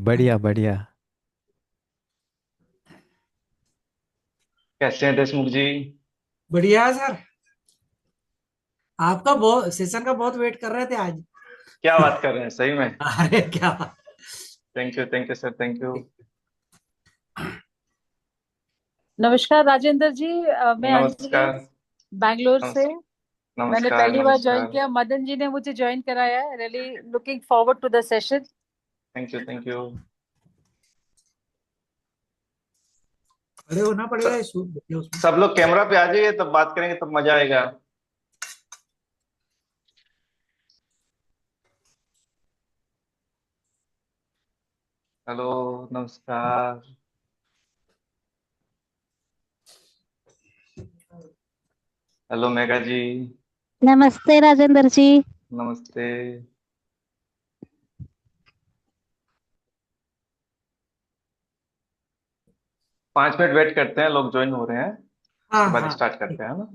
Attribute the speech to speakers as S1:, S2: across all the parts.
S1: बढ़िया बढ़िया।
S2: कैसे हैं देशमुख जी?
S3: बढ़िया है सर। आपका बहुत सेशन का बहुत वेट कर रहे थे आज।
S2: क्या बात कर रहे हैं, सही में?
S3: अरे क्या बात।
S2: Thank you sir, thank you.
S4: नमस्कार राजेंद्र जी, मैं अंजलि
S2: नमस्कार।
S4: बैंगलोर से।
S2: नमस्,
S4: मैंने
S2: नमस्कार
S4: पहली बार ज्वाइन
S2: नमस्कार।
S4: किया, मदन जी ने मुझे ज्वाइन कराया है। Really looking forward to the session.
S2: Thank you, thank you.
S3: खड़े होना पड़ेगा
S2: सब
S3: इस उसमें।
S2: सब लोग कैमरा पे आ जाइए, तब बात करेंगे, तब मजा आएगा। हेलो, नमस्कार। हेलो मेघा जी।
S5: नमस्ते राजेंद्र जी।
S2: नमस्ते। 5 मिनट वेट करते हैं, लोग ज्वाइन हो रहे हैं।
S3: हाँ
S2: उसके बाद
S3: हाँ।
S2: स्टार्ट
S3: ठीक।
S2: करते हैं ना।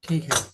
S3: ठीक है।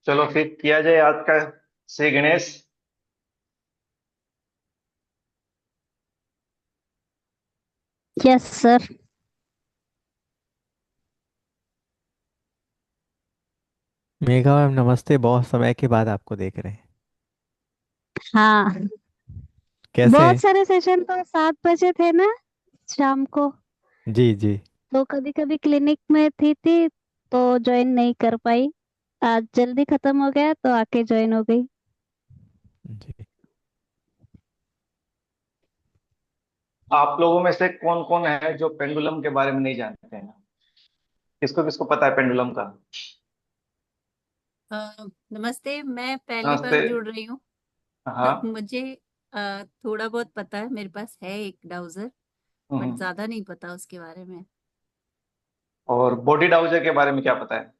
S2: चलो फिर किया जाए आज का Shri Ganesh.
S5: Yes sir.
S1: Megha ma'am नमस्ते, बहुत समय के बाद आपको देख रहे हैं।
S5: हाँ,
S1: कैसे
S5: बहुत
S1: हैं?
S5: सारे सेशन तो 7 बजे थे ना शाम को।
S1: जी जी।
S5: तो कभी कभी क्लिनिक में थी तो ज्वाइन नहीं कर पाई। आज जल्दी खत्म हो गया तो आके ज्वाइन हो गई।
S1: जी।
S2: आप लोगों में से कौन कौन है जो पेंडुलम के बारे में नहीं जानते हैं? किसको किसको पता है पेंडुलम का?
S6: नमस्ते। मैं पहली
S2: नमस्ते।
S6: बार जुड़ रही हूँ।
S2: हाँ।
S6: मुझे थोड़ा बहुत पता है, मेरे पास है एक डाउजर, बट
S2: हम्म।
S6: ज्यादा नहीं पता उसके बारे में।
S2: और बॉडी डाउजर के बारे में क्या पता है?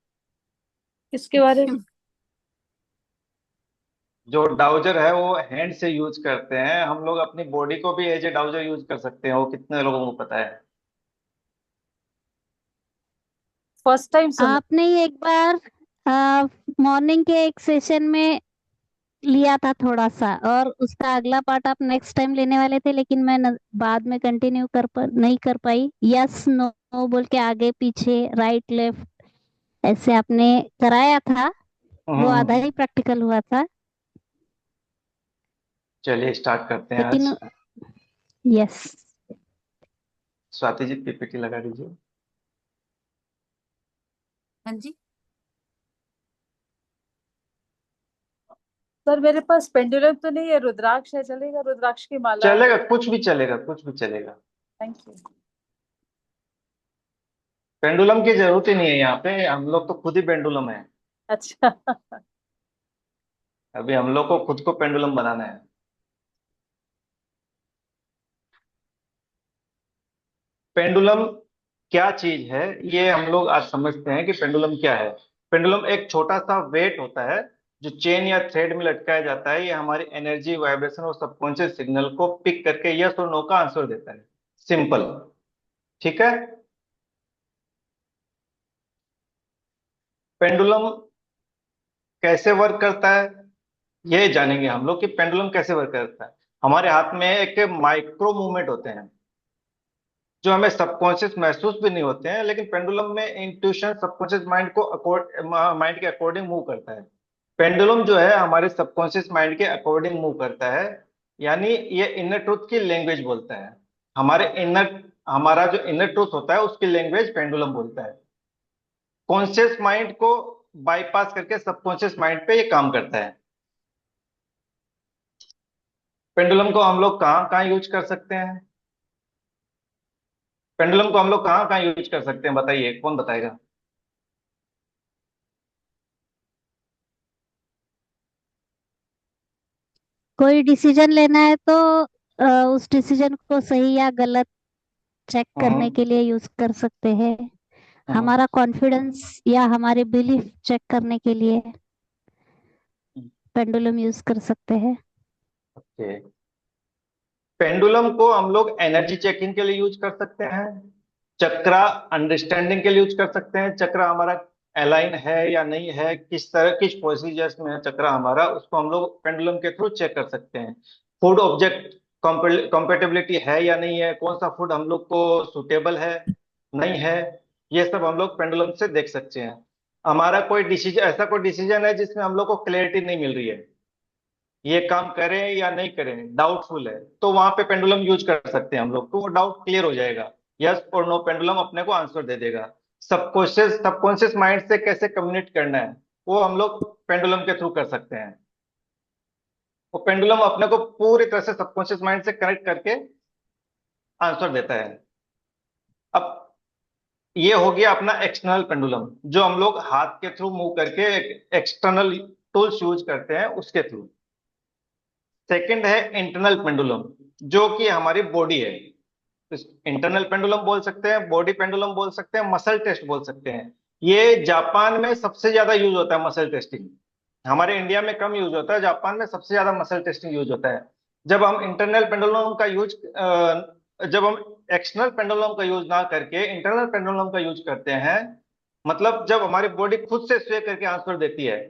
S4: किसके बारे में?
S2: जो डाउजर है वो हैंड से यूज करते हैं, हम लोग अपनी बॉडी को भी एज ए डाउजर यूज कर सकते हैं, वो कितने लोगों को पता है?
S4: फर्स्ट टाइम सुन।
S5: आपने ही एक बार मॉर्निंग के एक सेशन में लिया था थोड़ा सा, और उसका अगला पार्ट आप नेक्स्ट टाइम लेने वाले थे, लेकिन मैं बाद में कंटिन्यू नहीं कर पाई। यस नो बोल के आगे पीछे राइट लेफ्ट ऐसे आपने कराया था। वो आधा
S2: हम्म।
S5: ही प्रैक्टिकल हुआ था।
S2: चलिए स्टार्ट करते हैं आज।
S5: लेकिन यस।
S2: स्वाति जी पीपीटी लगा दीजिए।
S6: हाँ जी।
S4: सर मेरे पास पेंडुलम तो नहीं है, रुद्राक्ष है, चलेगा? रुद्राक्ष की माला।
S2: चलेगा, कुछ भी चलेगा, कुछ भी चलेगा।
S4: Thank you.
S2: पेंडुलम की जरूरत ही नहीं है, यहाँ पे हम लोग तो खुद ही पेंडुलम है।
S4: अच्छा।
S2: अभी हम लोग को खुद को पेंडुलम बनाना है। पेंडुलम क्या चीज है, ये हम लोग आज समझते हैं कि पेंडुलम क्या है। पेंडुलम एक छोटा सा वेट होता है जो चेन या थ्रेड में लटकाया जाता है। ये हमारी एनर्जी, वाइब्रेशन और सबकॉन्शियस सिग्नल को पिक करके यस और नो का आंसर देता है। सिंपल। ठीक है। पेंडुलम कैसे वर्क करता है, ये जानेंगे हम लोग कि पेंडुलम कैसे वर्क करता है। हमारे हाथ में एक माइक्रो मूवमेंट होते हैं जो हमें सबकॉन्शियस महसूस भी नहीं होते हैं, लेकिन पेंडुलम में इंट्यूशन सबकॉन्शियस माइंड के अकॉर्डिंग मूव करता है। पेंडुलम जो है हमारे सबकॉन्शियस माइंड के अकॉर्डिंग मूव करता है। यानी ये इनर ट्रूथ की लैंग्वेज बोलता है। हमारा जो इनर ट्रूथ होता है उसकी लैंग्वेज पेंडुलम बोलता है। कॉन्शियस माइंड को बाईपास करके सबकॉन्शियस माइंड पे ये काम करता है। पेंडुलम को हम लोग कहाँ कहाँ यूज कर सकते हैं? पेंडुलम को हम लोग कहाँ कहाँ यूज कर सकते हैं, बताइए, कौन बताएगा?
S5: कोई डिसीजन लेना है तो उस डिसीजन को सही या गलत चेक करने
S2: हम्म।
S5: के लिए यूज कर सकते हैं।
S2: हम्म।
S5: हमारा कॉन्फिडेंस या हमारे बिलीफ चेक करने के लिए पेंडुलम यूज कर सकते हैं।
S2: ओके। पेंडुलम को हम लोग एनर्जी चेकिंग के लिए यूज कर सकते हैं, चक्रा अंडरस्टैंडिंग के लिए यूज कर सकते हैं, चक्रा हमारा अलाइन है या नहीं है, किस तरह किस प्रोसीजर्स में है चक्रा हमारा, उसको हम लोग पेंडुलम के थ्रू चेक कर सकते हैं। फूड ऑब्जेक्ट कंपेटेबिलिटी है या नहीं है, कौन सा फूड हम लोग को सुटेबल है, नहीं है, ये सब हम लोग पेंडुलम से देख सकते हैं। हमारा कोई डिसीजन, ऐसा कोई डिसीजन है जिसमें हम लोग को क्लैरिटी नहीं मिल रही है, ये काम करें या नहीं करें, डाउटफुल है, तो वहां पे पेंडुलम यूज कर सकते हैं हम लोग, तो वो डाउट क्लियर हो जाएगा। यस और नो, पेंडुलम अपने को आंसर दे देगा। सबकॉन्शियस माइंड से कैसे कम्युनिकेट करना है, वो हम लोग पेंडुलम के थ्रू कर सकते हैं। वो पेंडुलम अपने को पूरी तरह से सबकॉन्शियस माइंड से कनेक्ट करके आंसर देता है। अब ये हो गया अपना एक्सटर्नल पेंडुलम, जो हम लोग हाथ के थ्रू मूव करके एक्सटर्नल टूल्स यूज करते हैं उसके थ्रू। सेकंड है इंटरनल पेंडुलम, जो कि हमारी बॉडी है। इंटरनल पेंडुलम बोल सकते हैं, बॉडी पेंडुलम बोल सकते हैं, मसल टेस्ट बोल सकते हैं। ये जापान में सबसे ज्यादा यूज होता है मसल टेस्टिंग, हमारे इंडिया में कम यूज होता है, जापान में सबसे ज्यादा मसल टेस्टिंग यूज होता है। जब हम इंटरनल पेंडुलम का यूज जब हम एक्सटर्नल पेंडुलम का यूज ना करके इंटरनल पेंडुलम का यूज करते हैं, मतलब जब हमारी बॉडी खुद से स्वे करके आंसर देती है,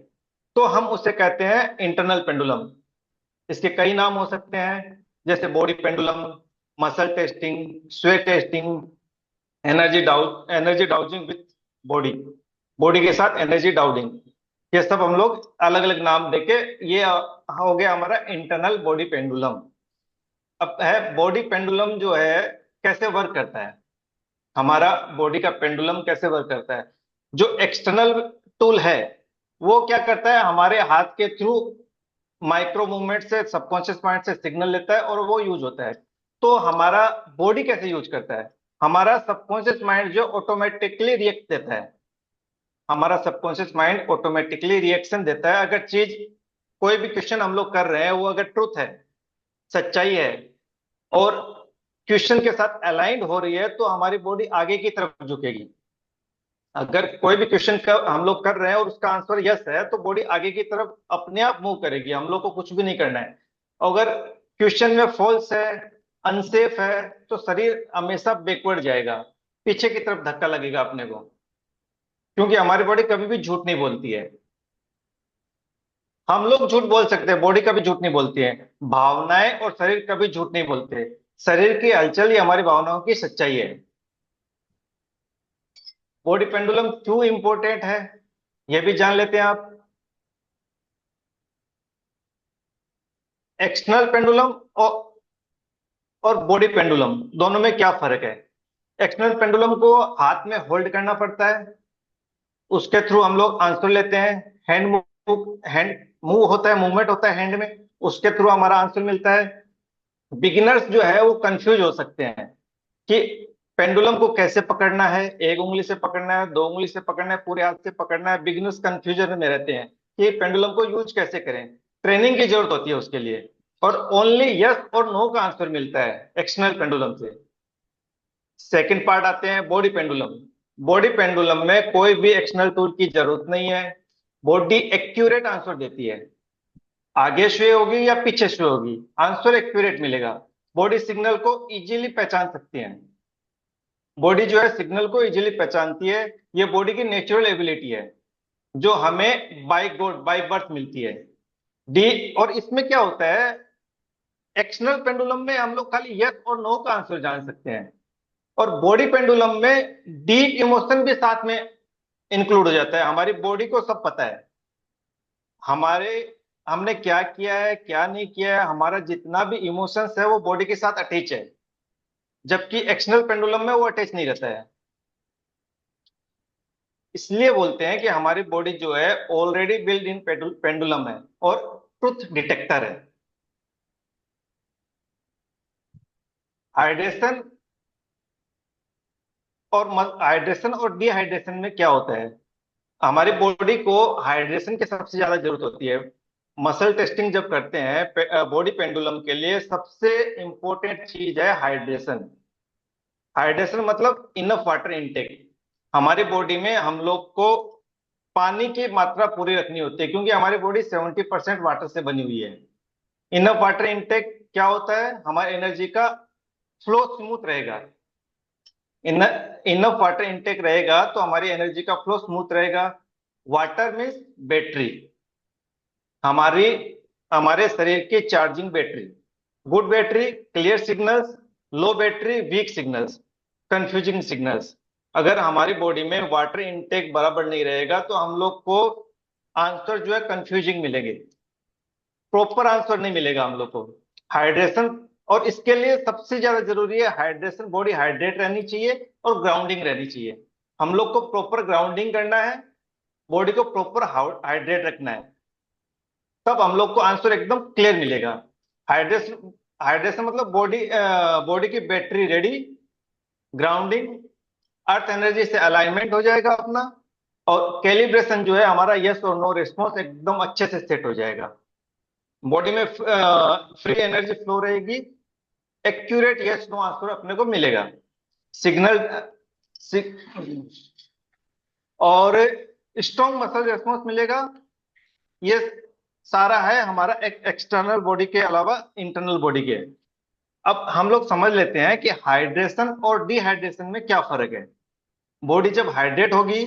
S2: तो हम उसे कहते हैं इंटरनल पेंडुलम। इसके कई नाम हो सकते हैं, जैसे बॉडी पेंडुलम, मसल टेस्टिंग, स्वे testing, energy dowsing with body, body के साथ एनर्जी डाउजिंग। ये सब हम लोग अलग अलग नाम देके, ये हो गया हमारा इंटरनल बॉडी पेंडुलम। अब है बॉडी पेंडुलम जो है कैसे वर्क करता है, हमारा बॉडी का पेंडुलम कैसे वर्क करता है। जो एक्सटर्नल टूल है वो क्या करता है, हमारे हाथ के थ्रू माइक्रो मूवमेंट से सबकॉन्शियस माइंड से सिग्नल लेता है और वो यूज होता है। तो हमारा बॉडी कैसे यूज करता है, हमारा सबकॉन्शियस माइंड जो ऑटोमेटिकली रिएक्ट देता है, हमारा सबकॉन्शियस माइंड ऑटोमेटिकली रिएक्शन देता है। अगर चीज, कोई भी क्वेश्चन हम लोग कर रहे हैं, वो अगर ट्रुथ है, सच्चाई है, और क्वेश्चन के साथ अलाइंड हो रही है, तो हमारी बॉडी आगे की तरफ झुकेगी। अगर कोई भी क्वेश्चन का हम लोग कर रहे हैं और उसका आंसर यस है, तो बॉडी आगे की तरफ अपने आप मूव करेगी, हम लोग को कुछ भी नहीं करना है। अगर क्वेश्चन में फॉल्स है, अनसेफ है, तो शरीर हमेशा बैकवर्ड जाएगा, पीछे की तरफ धक्का लगेगा अपने को, क्योंकि हमारी बॉडी कभी भी झूठ नहीं बोलती है। हम लोग झूठ बोल सकते हैं, बॉडी कभी झूठ नहीं बोलती है। भावनाएं और शरीर कभी झूठ नहीं बोलते, शरीर की हलचल ही हमारी भावनाओं की सच्चाई है। बॉडी पेंडुलम क्यों इंपॉर्टेंट है, यह भी जान लेते हैं आप। एक्सटर्नल पेंडुलम और बॉडी पेंडुलम दोनों में क्या फर्क है? एक्सटर्नल पेंडुलम को हाथ में होल्ड करना पड़ता है, उसके थ्रू हम लोग आंसर लेते हैं। हैंड मूव होता है, मूवमेंट होता है हैंड में, उसके थ्रू हमारा आंसर मिलता है। बिगिनर्स जो है वो कंफ्यूज हो सकते हैं कि पेंडुलम को कैसे पकड़ना है, एक उंगली से पकड़ना है, दो उंगली से पकड़ना है, पूरे हाथ से पकड़ना है। बिगिनर्स कंफ्यूजन में रहते हैं कि पेंडुलम को यूज कैसे करें, ट्रेनिंग की जरूरत होती है उसके लिए। और ओनली यस और नो का आंसर मिलता है एक्सटर्नल पेंडुलम से। सेकंड पार्ट आते हैं बॉडी पेंडुलम। बॉडी पेंडुलम में कोई भी एक्सटर्नल टूल की जरूरत नहीं है, बॉडी एक्यूरेट आंसर देती है। आगे स्वे होगी या पीछे स्वे होगी, आंसर एक्यूरेट मिलेगा। बॉडी सिग्नल को इजीली पहचान सकती है, बॉडी जो है सिग्नल को इजीली पहचानती है। ये बॉडी की नेचुरल एबिलिटी है, जो हमें बाय गॉड बाय बर्थ मिलती है। डी, और इसमें क्या होता है, एक्सटर्नल पेंडुलम में हम लोग खाली यस और नो का आंसर जान सकते हैं, और बॉडी पेंडुलम में डीप इमोशन भी साथ में इंक्लूड हो जाता है। हमारी बॉडी को सब पता है, हमारे हमने क्या किया है क्या नहीं किया है, हमारा जितना भी इमोशंस है वो बॉडी के साथ अटैच है, जबकि एक्सटर्नल पेंडुलम में वो अटैच नहीं रहता है। इसलिए बोलते हैं कि हमारी बॉडी जो है ऑलरेडी बिल्ड इन पेंडुलम है और ट्रुथ डिटेक्टर है। हाइड्रेशन और हाइड्रेशन और डिहाइड्रेशन में क्या होता है? हमारी बॉडी को हाइड्रेशन की सबसे ज्यादा जरूरत होती है। मसल टेस्टिंग जब करते हैं बॉडी पेंडुलम के लिए सबसे इंपॉर्टेंट चीज है हाइड्रेशन। हाइड्रेशन मतलब इनफ वाटर इनटेक। हमारी बॉडी में हम लोग को पानी की मात्रा पूरी रखनी होती है, क्योंकि हमारी बॉडी 70% वाटर से बनी हुई है। इनफ वाटर इनटेक क्या होता है? हमारी एनर्जी का फ्लो स्मूथ रहेगा। इन इनफ वाटर इनटेक रहेगा तो हमारी एनर्जी का फ्लो स्मूथ रहेगा। वाटर मीन्स बैटरी, हमारी हमारे शरीर की charging battery. Good battery clear signals, low battery weak signals, confusing signals. अगर हमारी बॉडी में वाटर इनटेक बराबर नहीं रहेगा तो हम लोग को आंसर जो है कंफ्यूजिंग मिलेंगे, प्रॉपर आंसर नहीं मिलेगा हम लोग को। हाइड्रेशन, और इसके लिए सबसे ज्यादा जरूरी है हाइड्रेशन। बॉडी हाइड्रेट रहनी चाहिए और ग्राउंडिंग रहनी चाहिए। हम लोग को प्रॉपर ग्राउंडिंग करना है, बॉडी को प्रॉपर हाइड्रेट रखना है, तब हम लोग को आंसर एकदम क्लियर मिलेगा। हाइड्रेशन हाइड्रेशन मतलब बॉडी की battery ready, grounding, earth energy से अलाइनमेंट हो जाएगा अपना, और कैलिब्रेशन जो है हमारा यस और नो रिस्पॉन्स एकदम अच्छे से सेट हो जाएगा। बॉडी में फ्री एनर्जी फ्लो रहेगी, एक्यूरेट यस नो आंसर अपने को मिलेगा। सिग्नल और स्ट्रॉन्ग मसल रिस्पॉन्स मिलेगा। ये सारा है हमारा एक्सटर्नल बॉडी के अलावा इंटरनल बॉडी के। अब हम लोग समझ लेते हैं कि हाइड्रेशन और डिहाइड्रेशन में क्या फर्क है। बॉडी जब हाइड्रेट होगी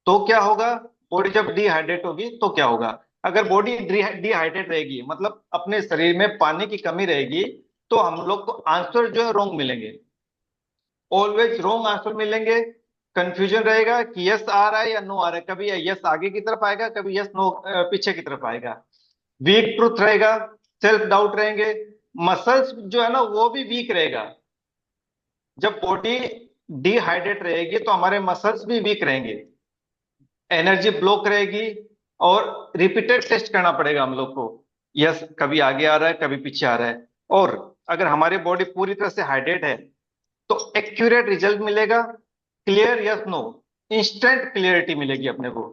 S2: तो क्या होगा, बॉडी जब डिहाइड्रेट होगी तो क्या होगा? अगर बॉडी डिहाइड्रेट रहेगी मतलब अपने शरीर में पानी की कमी रहेगी, तो हम लोग को आंसर जो है रॉन्ग मिलेंगे, ऑलवेज रॉन्ग आंसर मिलेंगे। कंफ्यूजन रहेगा कि यस आ रहा है या नो आ रहा है, कभी यस आगे की तरफ आएगा, कभी यस नो पीछे की तरफ आएगा। वीक ट्रूथ रहेगा, सेल्फ डाउट रहेंगे, मसल्स जो है ना वो भी वीक रहेगा। जब बॉडी डिहाइड्रेट रहेगी तो हमारे मसल्स भी वीक रहेंगे, एनर्जी ब्लॉक रहेगी, और रिपीटेड टेस्ट करना पड़ेगा हम लोग को। यस कभी आगे आ रहा है, कभी पीछे आ रहा है। और अगर हमारी बॉडी पूरी तरह से हाइड्रेट है तो एक्यूरेट रिजल्ट मिलेगा, clear yes no, instant clarity मिलेगी अपने को।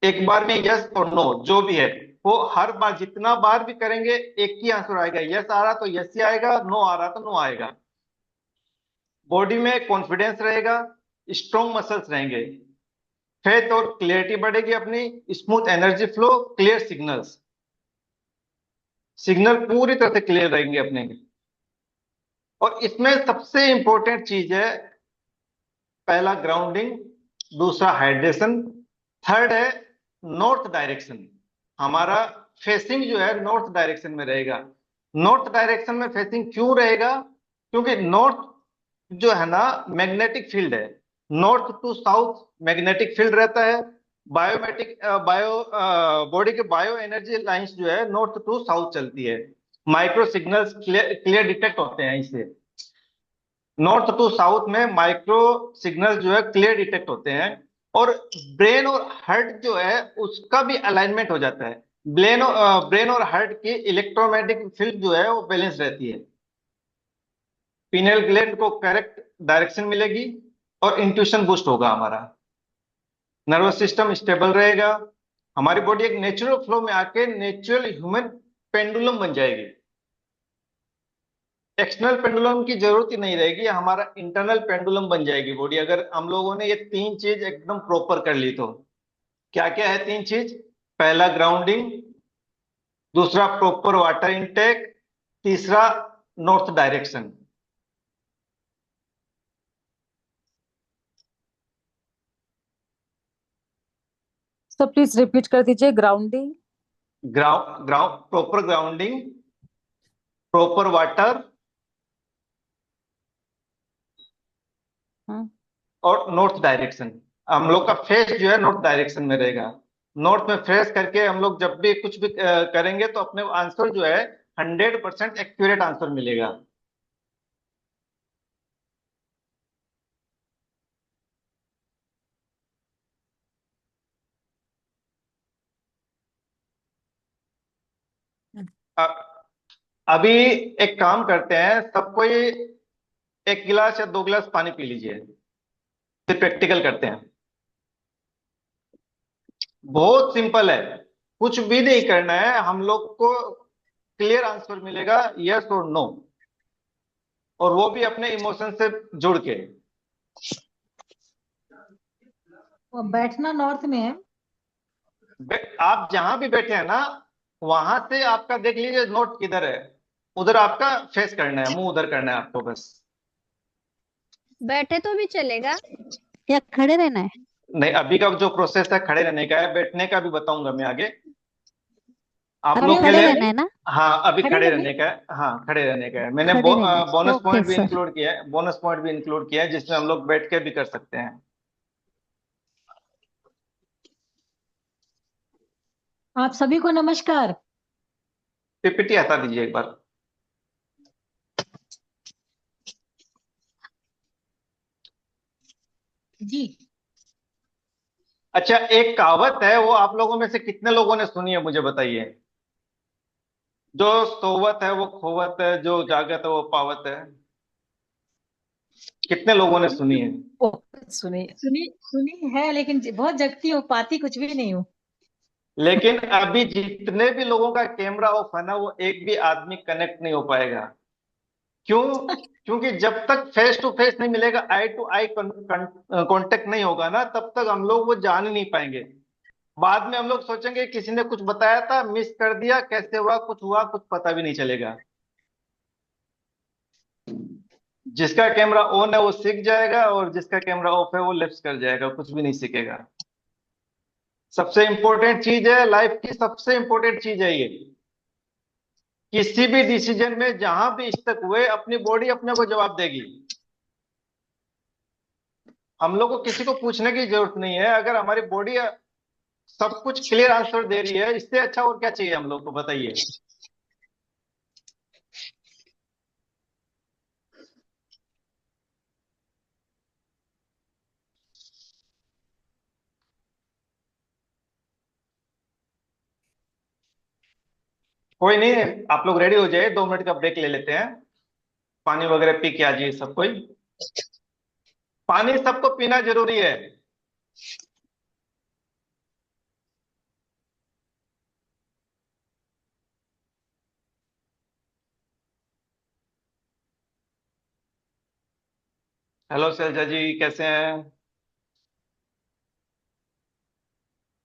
S2: एक बार में यस और नो जो भी है वो हर बार जितना बार भी करेंगे एक ही आंसर आएगा। यस आ रहा तो यस ही आएगा, नो आ रहा तो नो आएगा। बॉडी में कॉन्फिडेंस रहेगा, स्ट्रॉन्ग मसल्स रहेंगे, फेथ और क्लियरिटी बढ़ेगी अपनी, smooth energy flow, clear signals, signal पूरी तरह से क्लियर रहेंगे अपने। और इसमें सबसे इंपॉर्टेंट चीज है, पहला ग्राउंडिंग, दूसरा हाइड्रेशन, थर्ड है नॉर्थ डायरेक्शन। हमारा फेसिंग जो है नॉर्थ डायरेक्शन में रहेगा। नॉर्थ डायरेक्शन में फेसिंग क्यों रहेगा? क्योंकि नॉर्थ जो है ना मैग्नेटिक फील्ड है, north to south magnetic field रहता है। बायोमेटिक बायो बॉडी के बायो एनर्जी लाइंस जो है नॉर्थ टू साउथ चलती है। माइक्रो सिग्नल्स क्लियर डिटेक्ट होते हैं इससे। नॉर्थ टू साउथ में माइक्रो सिग्नल जो है क्लियर डिटेक्ट होते हैं। और ब्रेन और हार्ट जो है उसका भी अलाइनमेंट हो जाता है। ब्रेन और हार्ट की इलेक्ट्रोमैग्नेटिक फील्ड जो है वो बैलेंस रहती है। पिनियल ग्लैंड को करेक्ट डायरेक्शन मिलेगी और इंट्यूशन बूस्ट होगा हमारा। नर्वस सिस्टम स्टेबल रहेगा, हमारी बॉडी एक नेचुरल फ्लो में आके नेचुरल ह्यूमन पेंडुलम बन जाएगी। एक्सटर्नल पेंडुलम की जरूरत ही नहीं रहेगी, हमारा इंटरनल पेंडुलम बन जाएगी बॉडी, अगर हम लोगों ने ये तीन चीज एकदम प्रॉपर कर ली तो। क्या क्या है तीन चीज? पहला ग्राउंडिंग, दूसरा प्रॉपर वाटर इनटेक, तीसरा north direction.
S4: Sir please repeat कर दीजिए। Grounding,
S2: ground proper grounding, proper water, और नॉर्थ डायरेक्शन। हम लोग का फेस जो है नॉर्थ डायरेक्शन में रहेगा। नॉर्थ में फेस करके हम लोग जब भी कुछ भी करेंगे तो अपने आंसर जो है 100% एक्यूरेट आंसर मिलेगा। अ- अभी एक काम करते हैं, सब कोई एक गिलास या दो गिलास पानी पी लीजिए। फिर प्रैक्टिकल करते हैं। बहुत सिंपल है, कुछ भी नहीं करना है हम लोग को, क्लियर आंसर मिलेगा यस और नो, और वो भी अपने इमोशन से जुड़ के।
S3: वो बैठना नॉर्थ में है।
S2: आप जहां भी बैठे हैं ना, वहां से आपका देख लीजिए नोट किधर है, उधर आपका फेस करना है, मुंह उधर करना है आपको बस।
S5: बैठे तो भी चलेगा या खड़े रहना है?
S2: नहीं, अभी का जो प्रोसेस है खड़े रहने का है, बैठने का भी बताऊंगा मैं आगे आप
S5: अभी
S2: लोग के
S5: खड़े
S2: लिए।
S5: रहना है ना?
S2: हाँ, अभी
S3: खड़े
S2: खड़े
S3: रहने।
S2: रहने का है, हाँ खड़े रहने का है। मैंने
S5: खड़े रहना है,
S2: बोनस
S5: ओके
S2: पॉइंट भी
S5: सर।
S2: इंक्लूड किया है, बोनस पॉइंट भी इंक्लूड किया है जिसमें हम लोग बैठ के भी कर सकते हैं।
S3: आप सभी को नमस्कार।
S2: पीपीटी हटा दीजिए एक बार।
S3: जी।
S2: अच्छा, एक कहावत है, वो आप लोगों में से कितने लोगों ने सुनी है मुझे बताइए। जो सोवत है वो खोवत है, जो जागत है वो पावत है। कितने लोगों ने सुनी है?
S4: ओ, सुनिए।
S3: सुनी सुनी है, लेकिन बहुत जगती हूँ, पाती कुछ भी नहीं हूँ।
S2: लेकिन अभी जितने भी लोगों का कैमरा ऑफ है ना, वो एक भी आदमी कनेक्ट नहीं हो पाएगा। क्यों? क्योंकि जब तक फेस टू फेस नहीं मिलेगा, आई टू आई कांटेक्ट नहीं होगा ना, तब तक हम लोग वो जान ही नहीं पाएंगे। बाद में हम लोग सोचेंगे किसी ने कुछ बताया था, मिस कर दिया, कैसे हुआ कुछ पता भी नहीं चलेगा। जिसका कैमरा ऑन है वो सीख जाएगा, और जिसका कैमरा ऑफ है वो लेफ्ट कर जाएगा, कुछ भी नहीं सीखेगा। सबसे इंपॉर्टेंट चीज है लाइफ की, सबसे इंपॉर्टेंट चीज है ये। किसी भी डिसीजन में जहां भी स्टक हुए, अपनी बॉडी अपने को जवाब देगी। हम लोग को किसी को पूछने की जरूरत नहीं है, अगर हमारी बॉडी सब कुछ क्लियर आंसर दे रही है, इससे अच्छा और क्या चाहिए हम लोग को, बताइए। कोई नहीं, आप लोग रेडी हो जाइए, 2 मिनट का ब्रेक ले लेते हैं। पानी वगैरह पी के आ जाइए सब कोई। पानी सबको पीना जरूरी है। हेलो शैलजा जी, कैसे हैं?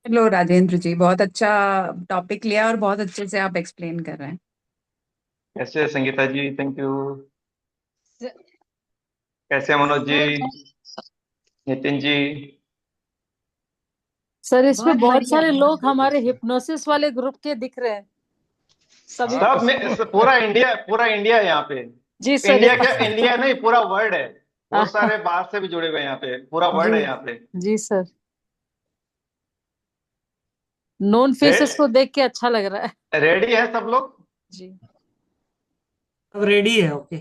S7: हेलो राजेंद्र जी, बहुत अच्छा टॉपिक लिया और बहुत अच्छे से आप एक्सप्लेन कर रहे हैं।
S2: कैसे हैं संगीता जी? Thank you.
S3: स-
S2: कैसे हैं मनोज जी,
S3: सर
S2: नितिन जी?
S4: सर, इसमें
S3: बहुत
S4: बहुत
S3: बढ़िया,
S4: सारे लोग
S3: बहुत
S4: हमारे
S3: अच्छा।
S4: हिप्नोसिस वाले ग्रुप के दिख रहे हैं सभी को।
S2: सब में पूरा इंडिया है यहाँ पे।
S4: जी सर।
S2: इंडिया क्या, इंडिया नहीं, पूरा वर्ल्ड है। बहुत सारे बाहर से भी जुड़े हुए हैं यहाँ पे, पूरा वर्ल्ड
S4: जी।
S2: है यहाँ पे।
S4: जी सर। नोन फेसेस को देख के अच्छा लग रहा है।
S2: रेडी है सब लोग?
S4: जी।
S3: अब रेडी है, ओके।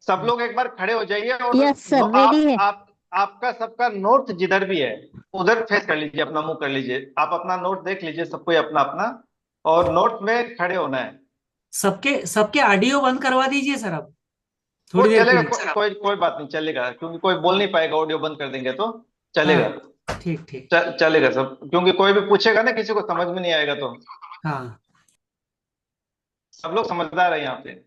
S2: सब लोग एक बार खड़े हो जाइए, और
S5: यस सर, रेडी है।
S2: आपका सबका नोट जिधर भी है उधर फेस कर लीजिए, अपना मुंह कर लीजिए, आप अपना नोट देख लीजिए, सबको अपना अपना, और नोट में खड़े होना है।
S3: सबके सबके ऑडियो बंद करवा दीजिए सर अब,
S2: वो
S3: थोड़ी देर के
S2: चलेगा,
S3: लिए।
S2: कोई बात नहीं, चलेगा, क्योंकि कोई बोल नहीं पाएगा, ऑडियो बंद कर देंगे तो
S3: हाँ,
S2: चलेगा।
S3: ठीक ठीक।
S2: चलेगा सब, क्योंकि कोई भी पूछेगा ना, किसी को समझ में नहीं आएगा तो।
S3: हाँ।
S2: सब लोग समझदार है यहाँ पे।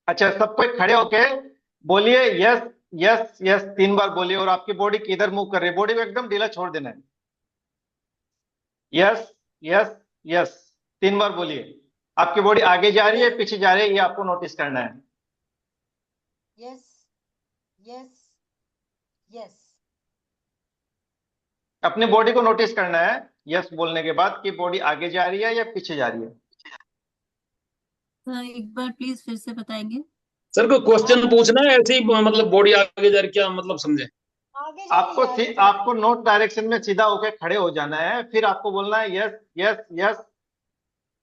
S2: अच्छा, सब कोई खड़े होके बोलिए यस, यस, यस 3 बार बोलिए, और आपकी बॉडी किधर मूव कर रही है, बॉडी को एकदम ढीला छोड़ देना है। यस, यस, यस 3 बार बोलिए। आपकी बॉडी आगे जा रही है, पीछे जा रही है, ये आपको नोटिस करना है।
S8: Yes, yes, yes.
S2: अपनी बॉडी को नोटिस करना है यस बोलने के बाद, कि बॉडी आगे जा रही है या पीछे जा रही है।
S6: तो एक बार प्लीज फिर से बताएंगे।
S9: सर कोई क्वेश्चन पूछना है ऐसे ही, मतलब बॉडी आगे जा रही, क्या मतलब समझे?
S8: आगे जा रही है, आगे जा रही
S2: आपको नॉर्थ डायरेक्शन में सीधा होकर खड़े हो जाना है, फिर आपको बोलना है यस, यस, यस।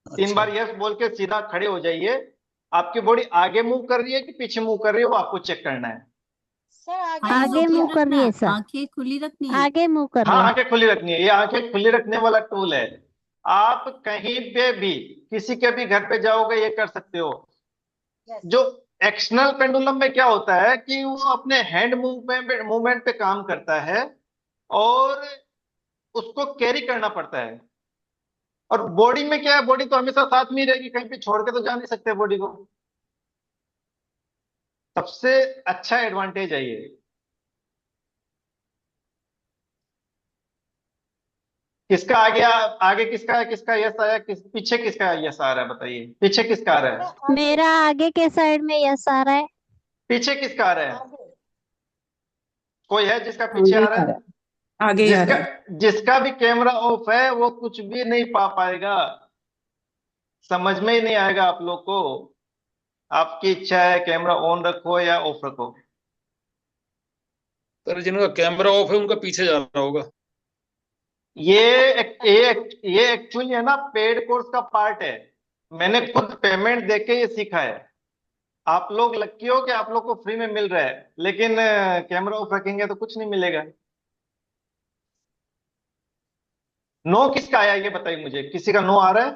S2: 3 बार यस बोल के सीधा खड़े हो जाइए। आपकी बॉडी आगे मूव कर रही है कि पीछे मूव कर रही है, वो आपको चेक करना है।
S8: सर आगे
S5: आगे
S8: मूव
S5: मूव कर रही है सर।
S6: आंखें खुली रखनी है।
S5: आगे मूव कर
S2: हाँ,
S5: रही है।
S2: आंखें खुली रखनी है, ये आंखें खुली रखने वाला टूल है। आप कहीं पे भी किसी के भी घर पे जाओगे, ये कर सकते हो।
S8: यस
S2: जो एक्सटर्नल पेंडुलम में क्या होता है कि वो अपने हैंड मूवमेंट पे काम करता है और उसको कैरी करना पड़ता है। और बॉडी में क्या है, बॉडी तो हमेशा साथ में ही रहेगी, कहीं पे छोड़ के तो जा नहीं सकते बॉडी को। सबसे अच्छा एडवांटेज है ये। किसका आगे आगे किसका किसका यस आया, पीछे किसका यस आ रहा है, बताइए पीछे किसका आ रहा है,
S8: आगे
S5: मेरा आगे के साइड में यस आ रहा है।
S2: पीछे किसका आ रहा है?
S8: आगे
S2: कोई है जिसका पीछे
S7: आगे
S2: आ
S7: ही
S2: रहा
S7: आ
S2: है?
S7: रहा है, आगे ही आ
S2: जिसका
S7: रहा है।
S2: जिसका भी कैमरा ऑफ है वो कुछ भी नहीं पा पाएगा, समझ में ही नहीं आएगा आप लोग को। आपकी इच्छा है कैमरा ऑन रखो या ऑफ रखो।
S9: सर जिनका कैमरा ऑफ है उनका पीछे जा रहा होगा।
S2: ये ये एक्चुअली है ना पेड कोर्स का पार्ट है। मैंने खुद पेमेंट देके ये सीखा है। आप लोग लकी हो कि आप लोग को फ्री में मिल रहा है, लेकिन कैमरा ऑफ रखेंगे तो कुछ नहीं मिलेगा। नो किसका आया ये बताइए मुझे, किसी का नो आ रहा है?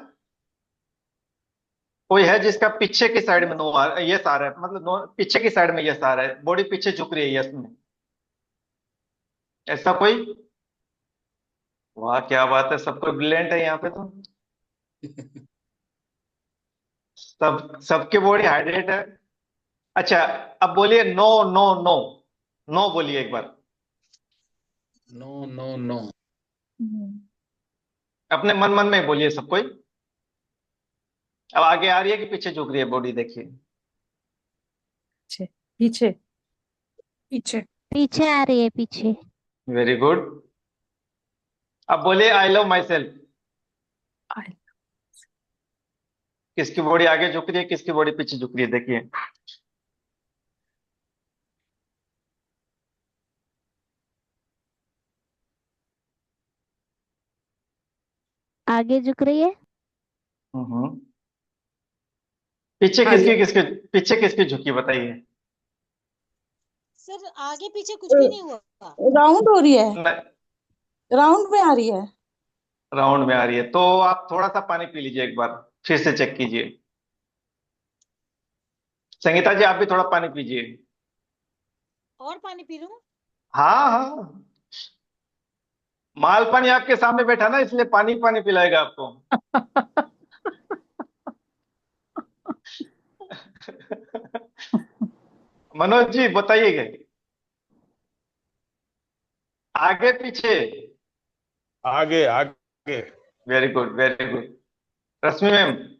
S2: कोई है जिसका पीछे की साइड में नो आ रहा है, यस आ रहा है, मतलब नो पीछे की साइड में यस आ रहा है, बॉडी पीछे झुक रही है यस में, ऐसा कोई? वाह क्या बात है, सब कोई ब्रिलियंट है यहाँ पे तो। सबकी बॉडी हाइड्रेट है। अच्छा, अब बोलिए नो नो नो। नो बोलिए एक बार,
S9: नो नो नो।
S2: अपने मन मन में बोलिए सब कोई। अब आगे आ रही है कि पीछे झुक रही है बॉडी, देखिए।
S4: पीछे पीछे
S7: पीछे।
S5: पीछे आ रही है, पीछे।
S2: Very good. अब बोलिए I love my self.
S4: I-
S2: किसकी बॉडी आगे झुक रही है, किसकी बॉडी पीछे झुक रही है, देखिए।
S5: आगे झुक रही है।
S2: हम्म। पीछे
S7: आगे।
S2: पीछे किसकी झुकी बताइए।
S8: सर आगे पीछे कुछ भी नहीं हुआ।
S7: राउंड हो रही है,
S2: न-
S7: राउंड में आ रही है।
S2: राउंड में आ रही है तो आप थोड़ा सा पानी पी लीजिए, एक बार फिर से चेक कीजिए। संगीता जी आप भी थोड़ा पानी पीजिए।
S8: और पानी पी लूं?
S2: हाँ हाँ, माल पानी आपके सामने बैठा ना, इसलिए पानी पानी पिलाएगा आपको। मनोज जी बताइएगा, आगे पीछे?
S10: आगे आगे।
S2: Very good very good. Rashmi ma'am?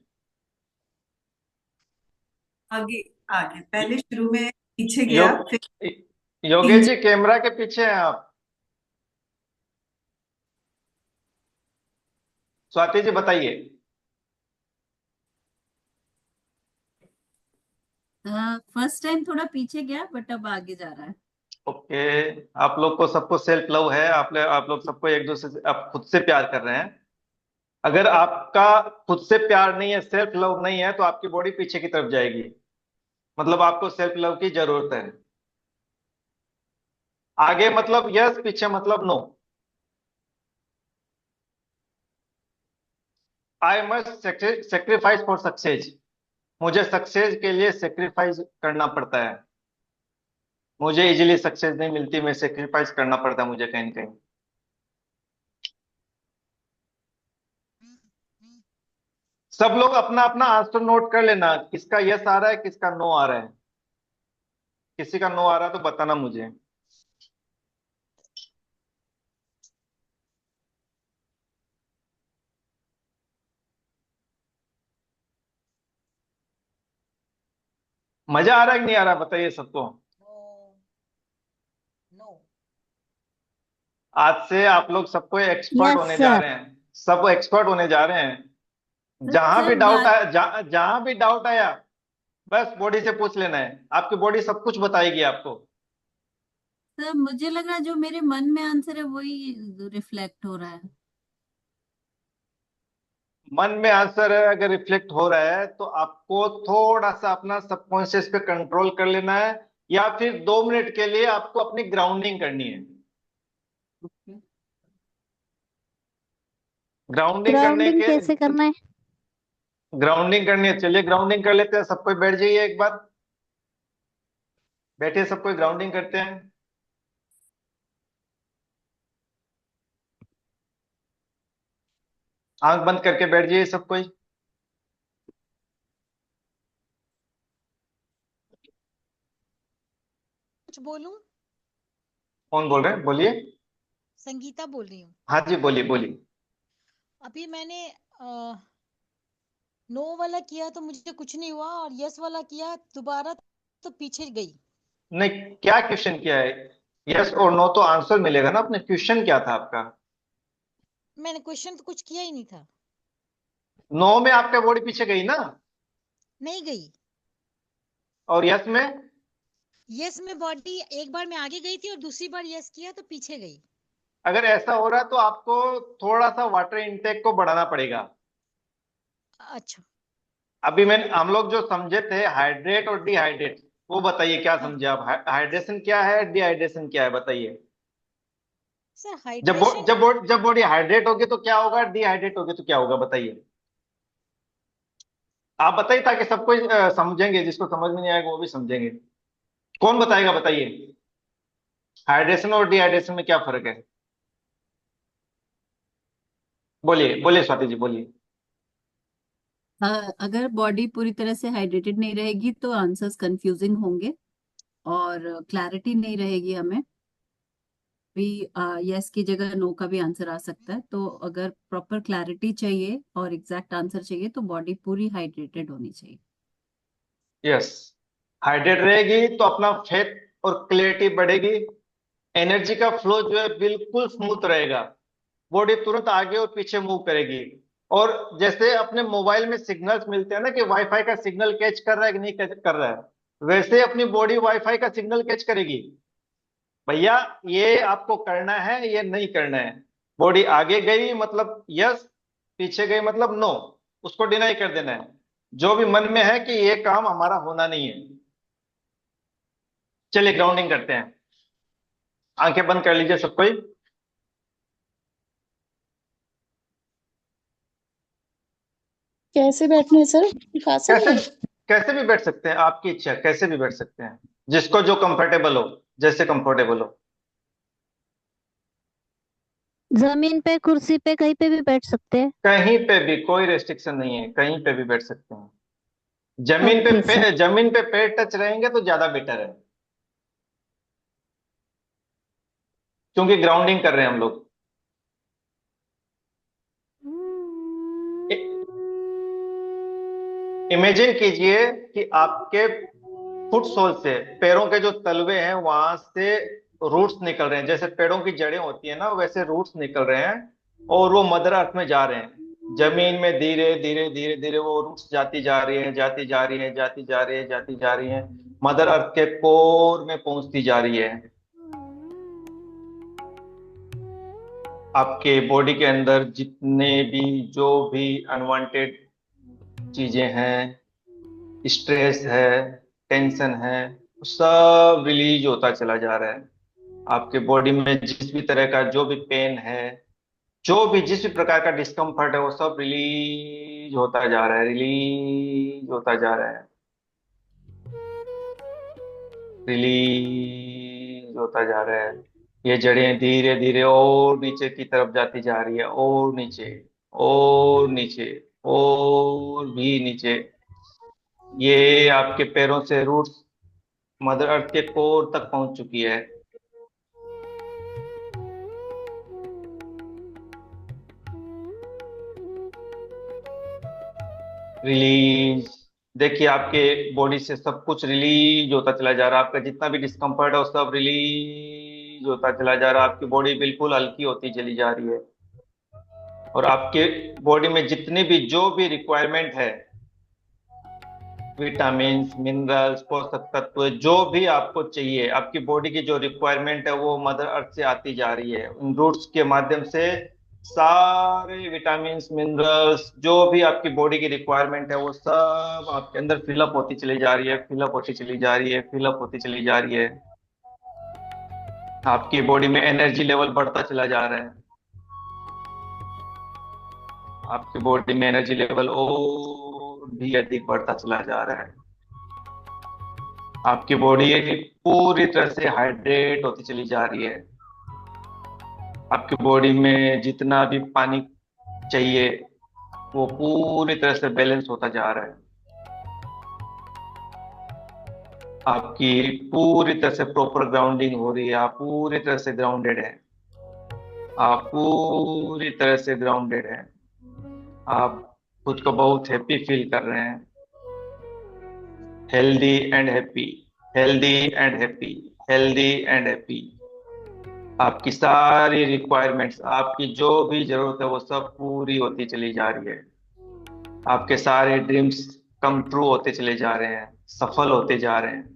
S11: आगे आगे पहले शुरू में पीछे
S2: यो
S11: गया, फिर
S2: योगेश जी कैमरा के पीछे हैं आप। स्वाति जी बताइए।
S6: फर्स्ट टाइम थोड़ा पीछे गया बट अब आगे जा रहा है।
S2: ओके, आप लोग को सबको सेल्फ लव है, आप लोग सबको एक दूसरे से आप खुद से प्यार कर रहे हैं। अगर आपका खुद से प्यार नहीं है, सेल्फ लव नहीं है, तो आपकी बॉडी पीछे की तरफ जाएगी, मतलब आपको सेल्फ लव की जरूरत है। आगे मतलब यस, पीछे मतलब no. I must sacrifice for success. मुझे सक्सेस के लिए सेक्रीफाइस करना पड़ता है। मुझे इजीली सक्सेस नहीं मिलती, मैं सेक्रीफाइस करना पड़ता है मुझे कहीं ना कहीं। सब लोग अपना अपना आंसर नोट कर लेना, किसका यस आ रहा है किसका नो आ रहा है। किसी का नो आ रहा है तो बताना मुझे। मजा आ रहा है कि नहीं आ रहा बताइए सबको।
S8: नो नो
S2: आज से आप लोग सबको एक्सपर्ट
S5: यस
S2: होने जा
S5: सर।
S2: रहे हैं, सब एक्सपर्ट होने जा रहे हैं।
S6: सर
S2: जहां भी
S6: सर
S2: डाउट
S6: बात
S2: आया, जहां भी डाउट आया बस बॉडी से पूछ लेना है, आपकी बॉडी सब कुछ बताएगी आपको।
S6: सर मुझे लग रहा है जो मेरे मन में आंसर है वही रिफ्लेक्ट हो रहा है।
S2: मन में आंसर है अगर रिफ्लेक्ट हो रहा है तो आपको थोड़ा सा अपना सबकॉन्शियस पे कंट्रोल कर लेना है, या फिर 2 मिनट के लिए आपको अपनी ग्राउंडिंग करनी है। ग्राउंडिंग करने
S5: ग्राउंडिंग
S2: के
S5: कैसे करना है?
S2: ग्राउंडिंग करनी है, चलिए ग्राउंडिंग कर लेते हैं। सब कोई बैठ जाइए एक बार, बैठे सब कोई, ग्राउंडिंग करते हैं। आंख बंद करके बैठ जाइए सब कोई।
S8: कुछ बोलूं?
S2: कौन बोल रहे हैं, बोलिए।
S8: संगीता बोल रही हूँ।
S2: हाँ जी, बोलिए बोलिए।
S8: अभी मैंने नो वाला किया तो मुझे कुछ नहीं हुआ, और यस वाला किया दोबारा तो पीछे गई।
S2: नहीं, क्या क्वेश्चन किया है? यस और नो तो आंसर मिलेगा ना अपने। क्वेश्चन क्या था आपका?
S8: मैंने क्वेश्चन तो कुछ किया ही नहीं था।
S2: नो में आपका बॉडी पीछे गई ना,
S8: नहीं गई।
S2: और यस में?
S8: यस में बॉडी एक बार मैं आगे गई थी और दूसरी बार यस किया तो पीछे गई।
S2: अगर ऐसा हो रहा है तो आपको थोड़ा सा वाटर इनटेक को बढ़ाना पड़ेगा।
S8: अच्छा।
S2: अभी हम लोग जो समझे थे हाइड्रेट और डिहाइड्रेट, वो बताइए क्या
S8: हाँ
S2: समझे आप? हाइड्रेशन क्या है, डिहाइड्रेशन क्या है, बताइए।
S8: सर,
S2: जब
S8: हाइड्रेशन।
S2: जब बॉडी हाइड्रेट होगी तो क्या होगा, डिहाइड्रेट होगी तो क्या होगा, बताइए। आप बताइए ताकि सब कोई समझेंगे, जिसको समझ में नहीं आएगा वो भी समझेंगे। कौन बताएगा, बताइए। हाइड्रेशन और डिहाइड्रेशन में क्या फर्क है? बोलिए बोलिए स्वाति जी, बोलिए।
S6: अगर बॉडी पूरी तरह से हाइड्रेटेड नहीं रहेगी तो आंसर्स कंफ्यूजिंग होंगे और क्लैरिटी नहीं रहेगी हमें भी। यस की जगह नो का भी आंसर आ सकता है, तो अगर प्रॉपर क्लैरिटी चाहिए और एग्जैक्ट आंसर चाहिए तो बॉडी पूरी हाइड्रेटेड होनी चाहिए।
S2: यस, हाइड्रेट रहेगी तो अपना फेथ और क्लैरिटी बढ़ेगी। एनर्जी का फ्लो जो है बिल्कुल स्मूथ रहेगा। बॉडी तुरंत आगे और पीछे मूव करेगी। और जैसे अपने मोबाइल में सिग्नल्स मिलते हैं ना कि वाईफाई का सिग्नल कैच कर रहा है कि नहीं कर रहा है, वैसे अपनी बॉडी वाईफाई का सिग्नल कैच करेगी। भैया ये आपको करना है, ये नहीं करना है। बॉडी आगे गई मतलब यस, पीछे गई मतलब नो। उसको डिनाई कर देना है, जो भी मन में है कि ये काम हमारा होना नहीं है। चलिए ग्राउंडिंग करते हैं। आंखें बंद कर लीजिए सब कोई।
S12: कैसे बैठना है सर, आसन
S2: कैसे
S12: में?
S2: कैसे भी बैठ सकते हैं, आपकी इच्छा, कैसे भी बैठ सकते हैं, जिसको जो कंफर्टेबल हो, जैसे कंफर्टेबल हो।
S5: जमीन पे, कुर्सी पे, कहीं पे भी बैठ सकते हैं।
S2: कहीं पे भी कोई रेस्ट्रिक्शन नहीं है, कहीं पे भी बैठ सकते हैं।
S5: Okay sir.
S2: जमीन पे पैर टच रहेंगे तो ज्यादा बेटर है, क्योंकि ग्राउंडिंग कर रहे हैं हम लोग। इमेजिन कीजिए कि आपके फुट सोल से, पैरों के जो तलवे हैं वहां से रूट्स निकल रहे हैं। जैसे पेड़ों की जड़ें होती है ना, वैसे रूट्स निकल रहे हैं और वो मदर अर्थ में जा रहे हैं। जमीन में धीरे धीरे धीरे धीरे वो रूट्स जाती जा रही है, जाती जा रही है, जाती जा रही है, जाती जा रही है, मदर अर्थ के कोर में पहुंचती जा रही है। आपके बॉडी के अंदर जितने भी, जो भी अनवांटेड चीजें हैं, स्ट्रेस है, टेंशन है, वो सब रिलीज होता चला जा रहा है। आपके बॉडी में जिस भी तरह का जो भी पेन है, जो भी जिस भी प्रकार का डिस्कम्फर्ट है, वो सब रिलीज होता जा रहा है, रिलीज होता जा रहा है, रिलीज होता जा रहा है। ये जड़ें धीरे धीरे और नीचे की तरफ जाती जा रही है, और नीचे, और नीचे, और भी नीचे। ये आपके पैरों से रूट्स मदर अर्थ के कोर तक पहुंच चुकी है। रिलीज। देखिए आपके बॉडी से सब कुछ रिलीज होता चला जा रहा है। आपका जितना भी डिस्कम्फर्ट है वो सब रिलीज होता चला जा रहा है। आपकी बॉडी बिल्कुल हल्की होती चली जा रही है। और आपके बॉडी में जितनी भी जो भी रिक्वायरमेंट है, विटामिन, मिनरल्स, पोषक तत्व, जो भी आपको चाहिए, आपकी बॉडी की जो रिक्वायरमेंट है वो मदर अर्थ से आती जा रही है। उन रूट्स के माध्यम से सारे विटामिन, मिनरल्स, जो भी आपकी बॉडी की रिक्वायरमेंट है वो सब आपके अंदर फिलअप होती चली जा रही है, फिलअप होती चली जा रही है, फिलअप होती चली जा रही है। आपकी बॉडी में एनर्जी लेवल बढ़ता चला जा रहा है। आपकी बॉडी में एनर्जी लेवल और भी अधिक बढ़ता चला जा रहा है। आपकी बॉडी पूरी तरह से हाइड्रेट होती चली जा रही है। आपकी बॉडी में जितना भी पानी चाहिए वो पूरी तरह से बैलेंस होता जा रहा है। आपकी पूरी तरह से प्रॉपर ग्राउंडिंग हो रही है। आप पूरी तरह से ग्राउंडेड हैं। आप पूरी तरह से ग्राउंडेड हैं। आप खुद को बहुत हैप्पी फील कर रहे हैं। Healthy and happy, healthy and happy, healthy and happy. आपकी सारी रिक्वायरमेंट्स, आपकी जो भी जरूरत है वो सब पूरी होती चली जा रही है। आपके सारे ड्रीम्स कम ट्रू होते चले जा रहे हैं, सफल होते जा रहे हैं।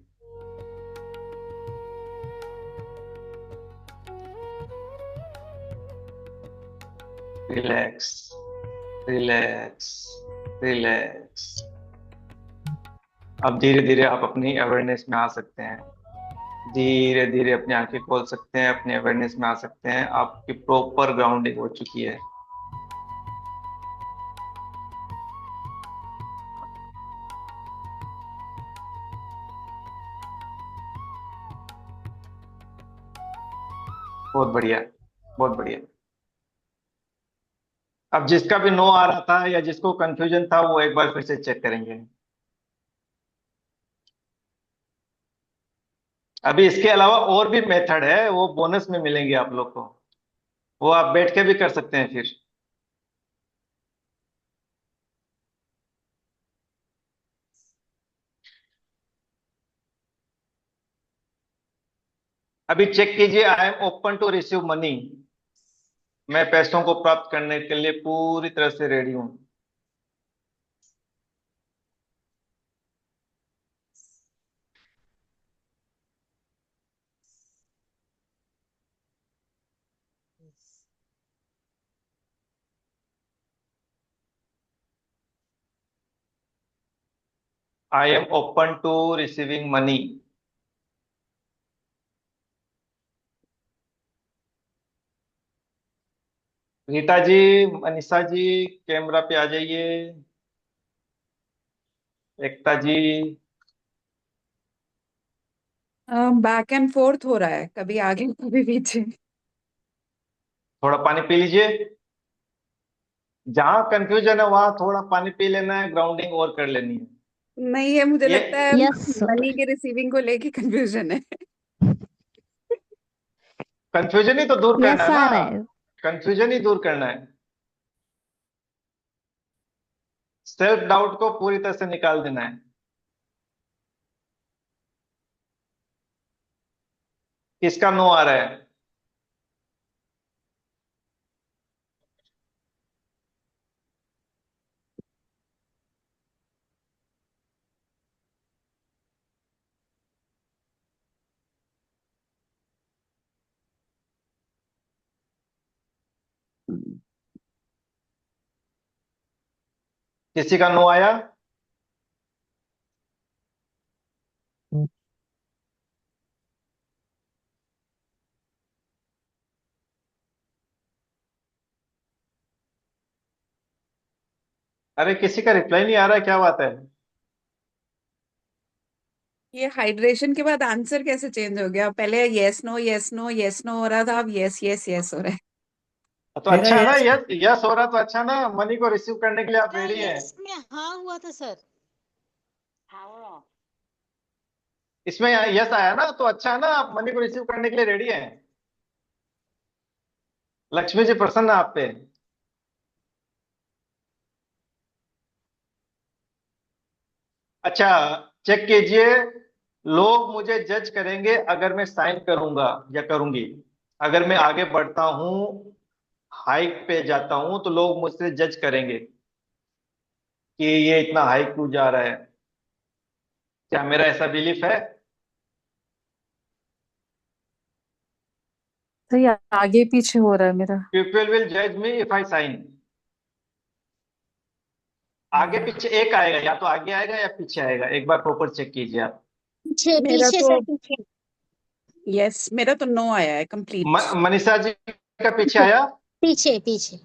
S2: Relax, relax, relax. अब धीरे धीरे आप अपनी अवेयरनेस में आ सकते हैं। धीरे धीरे अपनी आंखें खोल सकते हैं, अपने अवेयरनेस में आ सकते हैं। आपकी प्रॉपर ग्राउंडिंग हो चुकी है। बहुत बढ़िया, बहुत बढ़िया। अब जिसका भी नो आ रहा था या जिसको कंफ्यूजन था वो एक बार फिर से चेक करेंगे। अभी इसके अलावा और भी मेथड है, वो बोनस में मिलेंगे आप लोग को। वो आप बैठ के भी कर सकते हैं फिर। अभी चेक कीजिए, I am open to receive money. मैं पैसों को प्राप्त करने के लिए पूरी तरह से रेडी हूं। I am open to receiving money. Rita ji, Manisha ji, camera पे आ जाइए। Ekta ji.
S7: Back and forth हो रहा है, कभी आगे कभी पीछे।
S2: थोड़ा पानी पी लीजिए। जहां कंफ्यूजन है वहां थोड़ा पानी पी लेना है, ग्राउंडिंग और कर लेनी है।
S7: नहीं, ये मुझे
S2: ये
S7: लगता है
S5: यस
S7: मनी के रिसीविंग को लेके कंफ्यूजन है।
S2: कंफ्यूजन ही तो दूर करना
S5: यस
S2: है
S5: आ
S2: ना।
S5: रहा है।
S2: कंफ्यूजन ही दूर करना है। सेल्फ डाउट को पूरी तरह से निकाल देना है। किसका नो आ रहा है? किसी का नो आया? अरे किसी का रिप्लाई नहीं आ रहा है, क्या बात है?
S7: ये हाइड्रेशन के बाद आंसर कैसे चेंज हो गया? पहले yes no yes no yes no हो रहा था, अब यस यस यस हो रहा है।
S2: तो अच्छा है ना, यस यस हो रहा तो अच्छा ना, मनी को रिसीव करने के लिए आप रेडी हैं।
S8: यस में हाँ हुआ था सर। हाँ।
S2: इसमें यस आया ना तो अच्छा है ना, आप मनी को रिसीव करने के लिए रेडी हैं। लक्ष्मी जी प्रसन्न है आप पे। अच्छा, चेक कीजिए। लोग मुझे जज करेंगे अगर मैं साइन करूंगा या करूंगी। अगर मैं आगे बढ़ता हूं, हाइक पे जाता हूं, तो लोग मुझसे जज करेंगे कि ये इतना हाइक क्यों जा रहा है। क्या मेरा ऐसा बिलीफ है?
S4: तो ये आगे पीछे हो रहा है मेरा।
S2: पीपल विल जज मी इफ आई साइन। आगे पीछे एक आएगा, या तो आगे आएगा या पीछे आएगा। एक बार प्रॉपर चेक कीजिए आप।
S12: पीछे
S7: मेरा
S12: पीछे
S7: तो
S12: सर, पीछे।
S7: यस, मेरा तो नो आया है कंप्लीट।
S2: मनीषा जी का पीछे आया।
S12: पीछे पीछे।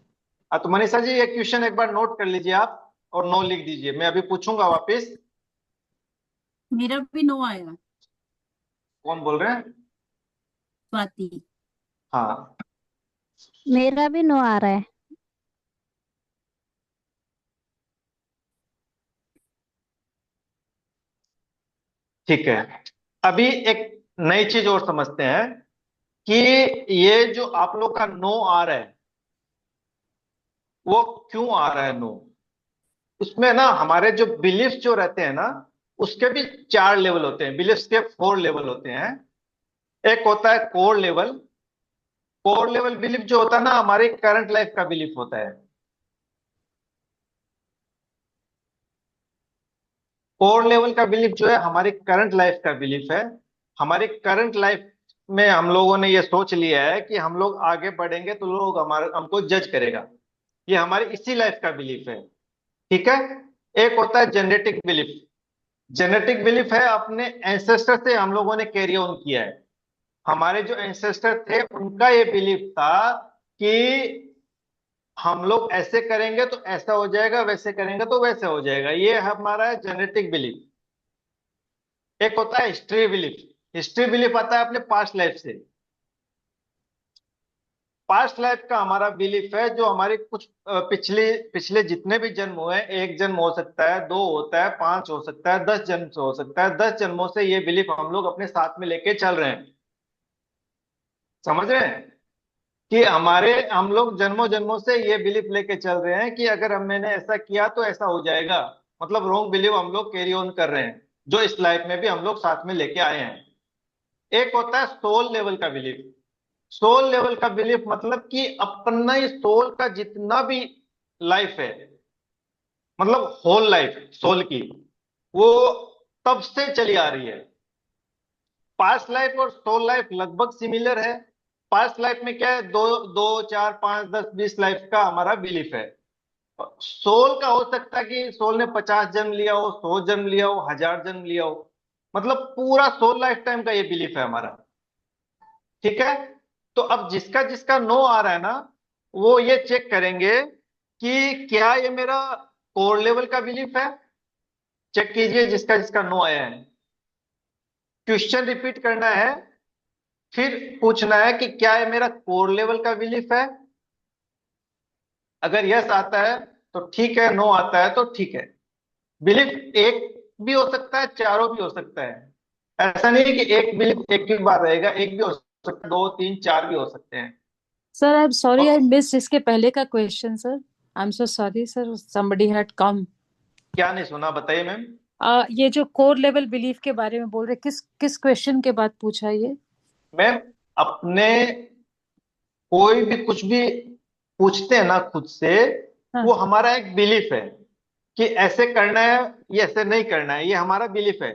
S2: तो मनीषा जी, एक क्वेश्चन एक बार नोट कर लीजिए आप। और नो लिख दीजिए, मैं अभी पूछूंगा वापस।
S6: मेरा भी नो आया।
S2: कौन बोल रहे हैं?
S6: स्वाति।
S2: हाँ,
S5: मेरा भी नो आ रहा है।
S2: ठीक है। अभी एक नई चीज और समझते हैं कि ये जो आप लोग का नो आ रहा है वो क्यों आ रहा है नो। उसमें ना हमारे जो बिलीफ जो रहते हैं ना, उसके भी 4 लेवल होते हैं, बिलीफ के 4 लेवल होते हैं। एक होता है core level. Core level belief जो होता है ना, हमारी करंट लाइफ का बिलीफ होता है। कोर लेवल का बिलीफ जो है हमारी करंट लाइफ का बिलीफ है। हमारी करंट लाइफ में हम लोगों ने ये सोच लिया है कि हम लोग आगे बढ़ेंगे तो लोग हमारे हमको जज करेगा। ये हमारी इसी लाइफ का बिलीफ है। ठीक है। एक होता है जेनेटिक बिलीफ। जेनेटिक बिलीफ है अपने एंसेस्टर से हम लोगों ने कैरी ऑन किया है। हमारे जो एंसेस्टर थे उनका ये बिलीफ था कि हम लोग ऐसे करेंगे तो ऐसा हो जाएगा, वैसे करेंगे तो वैसे हो जाएगा। ये हमारा है जेनेटिक बिलीफ। एक होता है हिस्ट्री बिलीफ। हिस्ट्री बिलीफ आता है अपने पास्ट लाइफ से। पास्ट लाइफ का हमारा बिलीफ है जो हमारे कुछ पिछले पिछले जितने भी जन्म हुए हैं, एक जन्म हो सकता है, दो होता है, 5 हो सकता है, 10 जन्म से हो सकता है। 10 जन्मों से ये बिलीफ हम लोग अपने साथ में लेके चल रहे हैं। समझ रहे हैं कि हमारे हम लोग जन्मों जन्मों से ये बिलीफ लेके चल रहे हैं कि अगर हम मैंने ऐसा किया तो ऐसा हो जाएगा। मतलब रॉन्ग बिलीफ हम लोग कैरी ऑन कर रहे हैं, जो इस लाइफ में भी हम लोग साथ में लेके आए हैं। एक होता है सोल लेवल का बिलीफ। सोल लेवल का बिलीफ मतलब कि अपना ही सोल का जितना भी लाइफ है, मतलब होल लाइफ सोल की, वो तब से चली आ रही है। पास्ट लाइफ और सोल लाइफ लगभग सिमिलर है। पास्ट लाइफ में क्या है, दो दो चार पांच 10 20 लाइफ का हमारा बिलीफ है। सोल का हो सकता है कि सोल ने 50 जन्म लिया हो, 100 जन्म लिया हो, 1000 जन्म लिया हो। मतलब पूरा सोल लाइफ टाइम का ये बिलीफ है हमारा। ठीक है। तो अब जिसका जिसका नो आ रहा है ना, वो ये चेक करेंगे कि क्या ये मेरा कोर लेवल का बिलीफ है। चेक कीजिए जिसका जिसका नो आया है। क्वेश्चन रिपीट करना है, फिर पूछना है कि क्या ये मेरा कोर लेवल का बिलीफ है। अगर यस आता है तो ठीक है, नो आता है तो ठीक है। बिलीफ एक भी हो सकता है, चारों भी हो सकता है। ऐसा नहीं है कि एक बिलीफ एक ही बार रहेगा, एक भी हो सकता है, दो तीन चार भी हो सकते हैं।
S4: Sir I am sorry I
S2: और
S4: मिस्ड इसके पहले का question sir. I am so sorry sir, somebody had come।
S2: क्या नहीं सुना, बताइए मैम।
S4: ये जो कोर लेवल बिलीफ के बारे में बोल रहे, किस किस क्वेश्चन के बाद पूछा ये?
S2: मैम, अपने कोई भी कुछ भी पूछते हैं ना खुद से,
S4: हाँ
S2: वो हमारा एक बिलीफ है कि ऐसे करना है, ये ऐसे नहीं करना है। ये हमारा बिलीफ है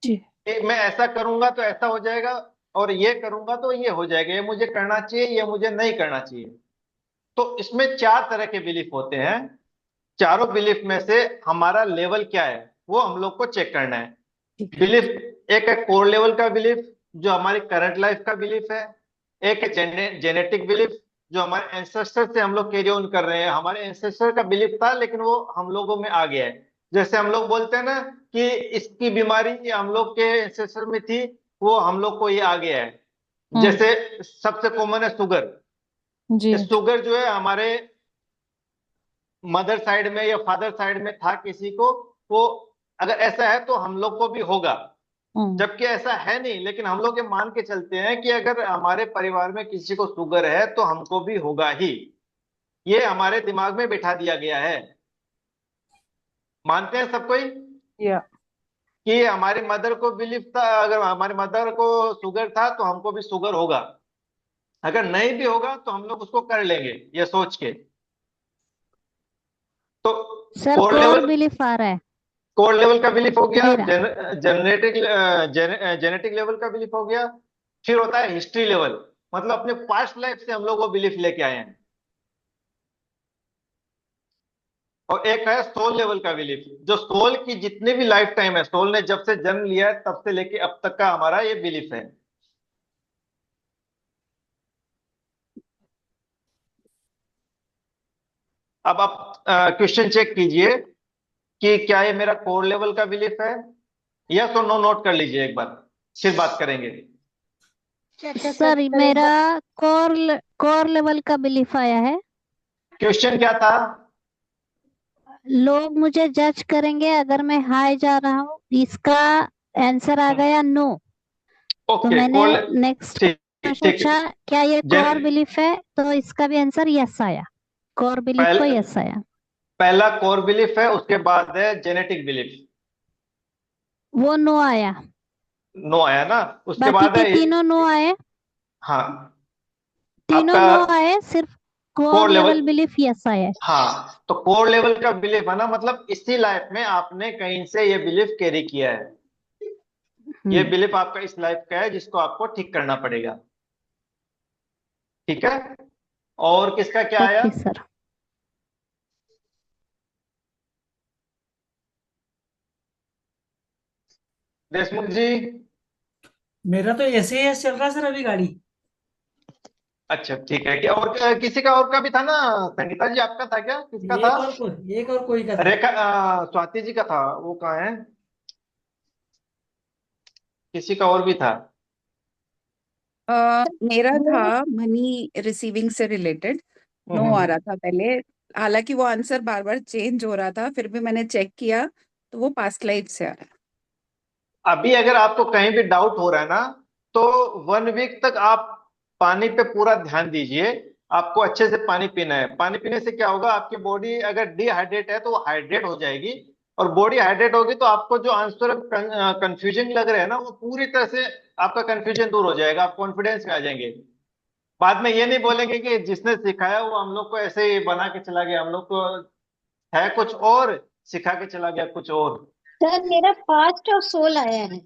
S4: जी।
S2: कि मैं ऐसा करूंगा तो ऐसा हो जाएगा, और ये करूंगा तो ये हो जाएगा। ये मुझे करना चाहिए, ये मुझे नहीं करना चाहिए। तो इसमें 4 तरह के बिलीफ होते हैं। चारों बिलीफ में से हमारा लेवल क्या है वो हम लोग को चेक करना है।
S4: ठीक है।
S2: बिलीफ एक है कोर लेवल का बिलीफ, जो हमारी करंट लाइफ का बिलीफ है। एक है जेनेटिक बिलीफ, जो हमारे एंसेस्टर से हम लोग कैरी ऑन कर रहे हैं। हमारे एंसेस्टर का बिलीफ था लेकिन वो हम लोगों में आ गया है। जैसे हम लोग बोलते हैं ना कि इसकी बीमारी हम लोग के एंसेस्टर में थी, वो हम लोग को ये आ गया है। जैसे सबसे कॉमन है शुगर।
S4: जी।
S2: शुगर जो है हमारे मदर साइड में या फादर साइड में था किसी को, वो अगर ऐसा है तो हम लोग को भी होगा। जबकि ऐसा है नहीं, लेकिन हम लोग ये मान के चलते हैं कि अगर हमारे परिवार में किसी को शुगर है तो हमको भी होगा ही। ये हमारे दिमाग में बिठा दिया गया है। मानते हैं सब कोई
S4: या
S2: कि हमारी मदर को बिलीफ था, अगर हमारी मदर को शुगर था तो हमको भी शुगर होगा। अगर नहीं भी होगा तो हम लोग उसको कर लेंगे ये सोच के। तो
S5: sir
S2: core
S5: core
S2: level
S5: belief आ रहा है
S2: कोर लेवल का बिलीफ हो गया।
S5: मेरा।
S2: जेनेटिक लेवल का बिलीफ हो गया। फिर होता है हिस्ट्री लेवल, मतलब अपने पास्ट लाइफ से हम लोग वो बिलीफ लेके आए हैं। और एक है सोल लेवल का बिलीफ, जो सोल की जितनी भी लाइफ टाइम है, सोल ने जब से जन्म लिया है तब से लेके अब तक का हमारा ये बिलीफ है। अब आप क्वेश्चन चेक कीजिए कि क्या ये मेरा कोर लेवल का बिलीफ है। यस और नो नोट कर लीजिए एक बार, फिर बात करेंगे।
S8: क्या क्या सर
S5: सर मेरा कोर लेवल का बिलीफ आया है।
S2: क्वेश्चन क्या था?
S5: लोग मुझे जज करेंगे अगर मैं हाई जा रहा हूँ, इसका आंसर आ गया नो। तो
S2: ओके,
S5: मैंने
S2: कोर।
S5: नेक्स्ट
S2: ठीक ठीक।
S5: पूछा क्या ये
S2: जेन
S5: कोर बिलीफ है, तो इसका भी आंसर यस आया। कोर बिलीफ को
S2: पहल,
S5: यस आया।
S2: पहला कोर बिलीफ है, उसके बाद है जेनेटिक बिलीफ।
S5: वो नो आया।
S2: नो आया ना? उसके
S5: बाकी
S2: बाद
S5: के
S2: है
S5: तीनों नो आए।
S2: हाँ,
S5: तीनों
S2: आपका
S5: नो आए, सिर्फ core
S2: core level.
S5: Level belief yes आया।
S2: हाँ, तो कोर लेवल का बिलीफ है ना, मतलब इसी लाइफ में आपने कहीं से ये बिलीफ कैरी किया है। ये
S5: हम्म।
S2: बिलीफ आपका इस लाइफ का है, जिसको आपको ठीक करना पड़ेगा। ठीक है। और किसका क्या आया?
S5: Okay sir.
S2: देशमुख जी।
S13: मेरा तो ऐसे ही चल रहा है सर अभी गाड़ी।
S2: अच्छा ठीक है, क्या और किसी का और का भी था ना? संगीता जी, आपका था क्या? किसका था?
S13: एक और कोई का था।
S2: रेखा, स्वाति जी का था, वो कहाँ है? किसी का और भी था।
S7: मेरा था मनी रिसीविंग से रिलेटेड। नो आ
S2: हम्म।
S7: रहा था पहले। हालांकि वो आंसर बार बार चेंज हो रहा था, फिर भी मैंने चेक किया तो वो पास्ट लाइफ से आ रहा है।
S2: अभी अगर आपको कहीं भी डाउट हो रहा है ना, तो 1 वीक तक आप पानी पे पूरा ध्यान दीजिए। आपको अच्छे से पानी पीना है। पानी पीने से क्या होगा, आपकी बॉडी अगर डिहाइड्रेट है तो वो हाइड्रेट हो जाएगी। और बॉडी हाइड्रेट होगी तो आपको जो आंसर कंफ्यूजन लग रहा है ना, वो पूरी तरह से आपका कंफ्यूजन दूर हो जाएगा। आप कॉन्फिडेंस में आ जाएंगे। बाद में ये नहीं बोलेंगे कि जिसने सिखाया वो हम लोग को ऐसे ही बना के चला गया, हम लोग को है कुछ और, सिखा के चला गया कुछ और।
S8: सर मेरा पास्ट और सोल आया है।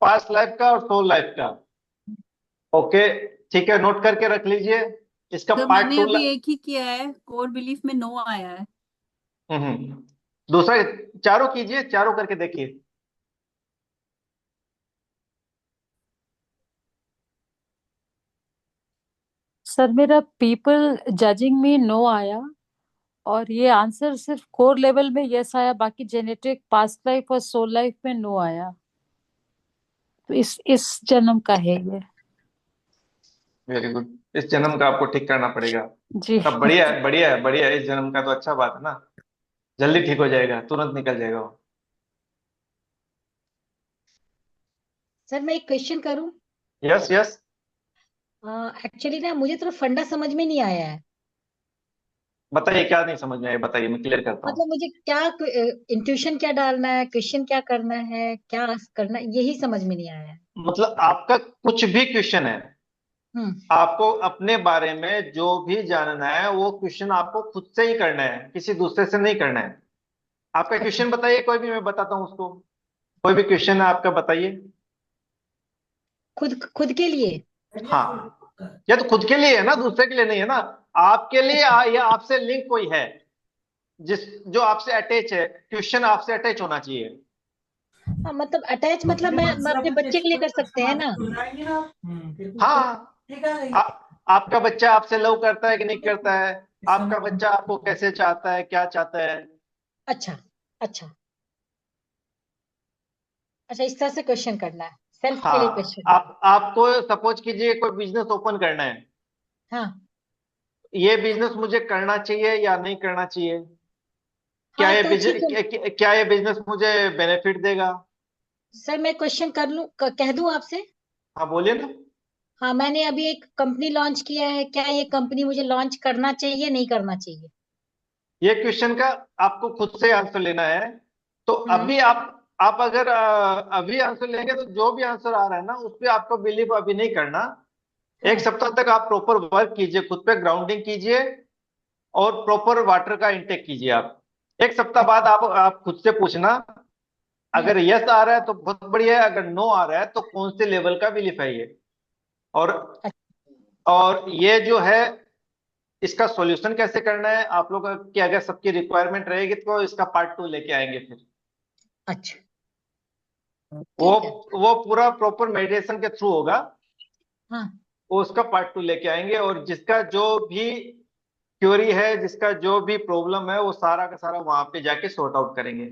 S2: पास्ट लाइफ का और सोल लाइफ का। ओके, ठीक है, नोट करके रख लीजिए। इसका
S6: तो
S2: पार्ट
S6: मैंने
S2: टू।
S6: अभी एक ही किया है, कोर बिलीफ में नो आया है।
S2: दूसरा, चारों कीजिए, चारों करके देखिए।
S4: सर मेरा पीपल जजिंग मी नो आया, और ये आंसर सिर्फ कोर लेवल में यस आया, बाकी जेनेटिक पास्ट लाइफ और सोल लाइफ में नो आया। तो इस जन्म का है ये।
S2: Very good. इस जन्म का आपको ठीक करना पड़ेगा।
S4: जी।
S2: तब बढ़िया है, बढ़िया है, बढ़िया है। इस जन्म का तो अच्छा बात है ना, जल्दी ठीक हो जाएगा, तुरंत निकल जाएगा वो।
S8: सर मैं एक क्वेश्चन करूं?
S2: Yes yes.
S8: एक्चुअली ना मुझे थोड़ा फंडा समझ में नहीं आया है।
S2: बताइए, क्या नहीं समझ में आया, बताइए, मैं क्लियर करता हूँ।
S8: मतलब मुझे क्या इंट्यूशन क्या डालना है, क्वेश्चन क्या करना है, क्या करना है, यही समझ में नहीं आया है।
S2: मतलब आपका कुछ भी क्वेश्चन है,
S8: हम्म।
S2: आपको अपने बारे में जो भी जानना है वो क्वेश्चन आपको खुद से ही करना है, किसी दूसरे से नहीं करना है। आपका
S8: अच्छा,
S2: क्वेश्चन बताइए, कोई भी, मैं बताता हूँ उसको। कोई भी क्वेश्चन है आपका, बताइए।
S8: खुद खुद के लिए।
S2: हाँ, या तो खुद के लिए है ना, दूसरे के लिए नहीं है ना। आपके लिए
S8: अच्छा।
S2: या आपसे लिंक कोई है, जिस जो आपसे अटैच है। क्वेश्चन आपसे अटैच होना चाहिए।
S8: हाँ मतलब अटैच, मतलब मैं अपने बच्चे के लिए कर सकते हैं ना?
S2: हाँ, आपका बच्चा आपसे लव करता है कि नहीं करता है? आपका बच्चा आपको कैसे चाहता है, क्या चाहता है?
S8: अच्छा। अच्छा। अच्छा, इस तरह से क्वेश्चन करना है, सेल्फ के लिए
S2: हाँ,
S8: क्वेश्चन।
S2: आपको सपोज कीजिए कोई बिजनेस ओपन करना है।
S8: हाँ।
S2: ये बिजनेस मुझे करना चाहिए या नहीं करना चाहिए? क्या
S8: हाँ
S2: ये
S8: तो ठीक है।
S2: बिजनेस, क्या ये बिजनेस मुझे बेनिफिट देगा?
S8: सर मैं क्वेश्चन कर लूं, कह दूं आपसे?
S2: हाँ, बोलिए ना।
S8: हाँ, मैंने अभी एक कंपनी लॉन्च किया है, क्या ये कंपनी मुझे लॉन्च करना चाहिए, नहीं करना चाहिए?
S2: ये क्वेश्चन का आपको खुद से आंसर लेना है। तो
S8: हम्म।
S2: अभी आप अगर अभी आंसर लेंगे तो जो भी आंसर आ रहा है ना, उस पर आपको बिलीव अभी नहीं करना। एक
S8: हाँ।
S2: सप्ताह तक आप प्रॉपर वर्क कीजिए, खुद पे ग्राउंडिंग कीजिए, और प्रॉपर वाटर का इंटेक कीजिए आप। एक सप्ताह बाद आप खुद से पूछना,
S8: हम्म।
S2: अगर यस आ रहा है तो बहुत बढ़िया है, अगर नो आ रहा है तो कौन से लेवल का बिलीफ है ये। और और ये जो है, इसका सॉल्यूशन कैसे करना है आप लोग की, अगर सबकी रिक्वायरमेंट रहेगी तो इसका पार्ट 2 लेके आएंगे फिर।
S8: अच्छा।
S2: वो
S8: ठीक है।
S2: वो पूरा प्रॉपर मेडिटेशन के थ्रू होगा।
S8: हाँ।
S2: वो उसका पार्ट 2 लेके आएंगे, और जिसका जो भी क्यूरी है जिसका जो भी प्रॉब्लम है वो सारा का सारा वहां पे जाके सॉर्ट आउट करेंगे।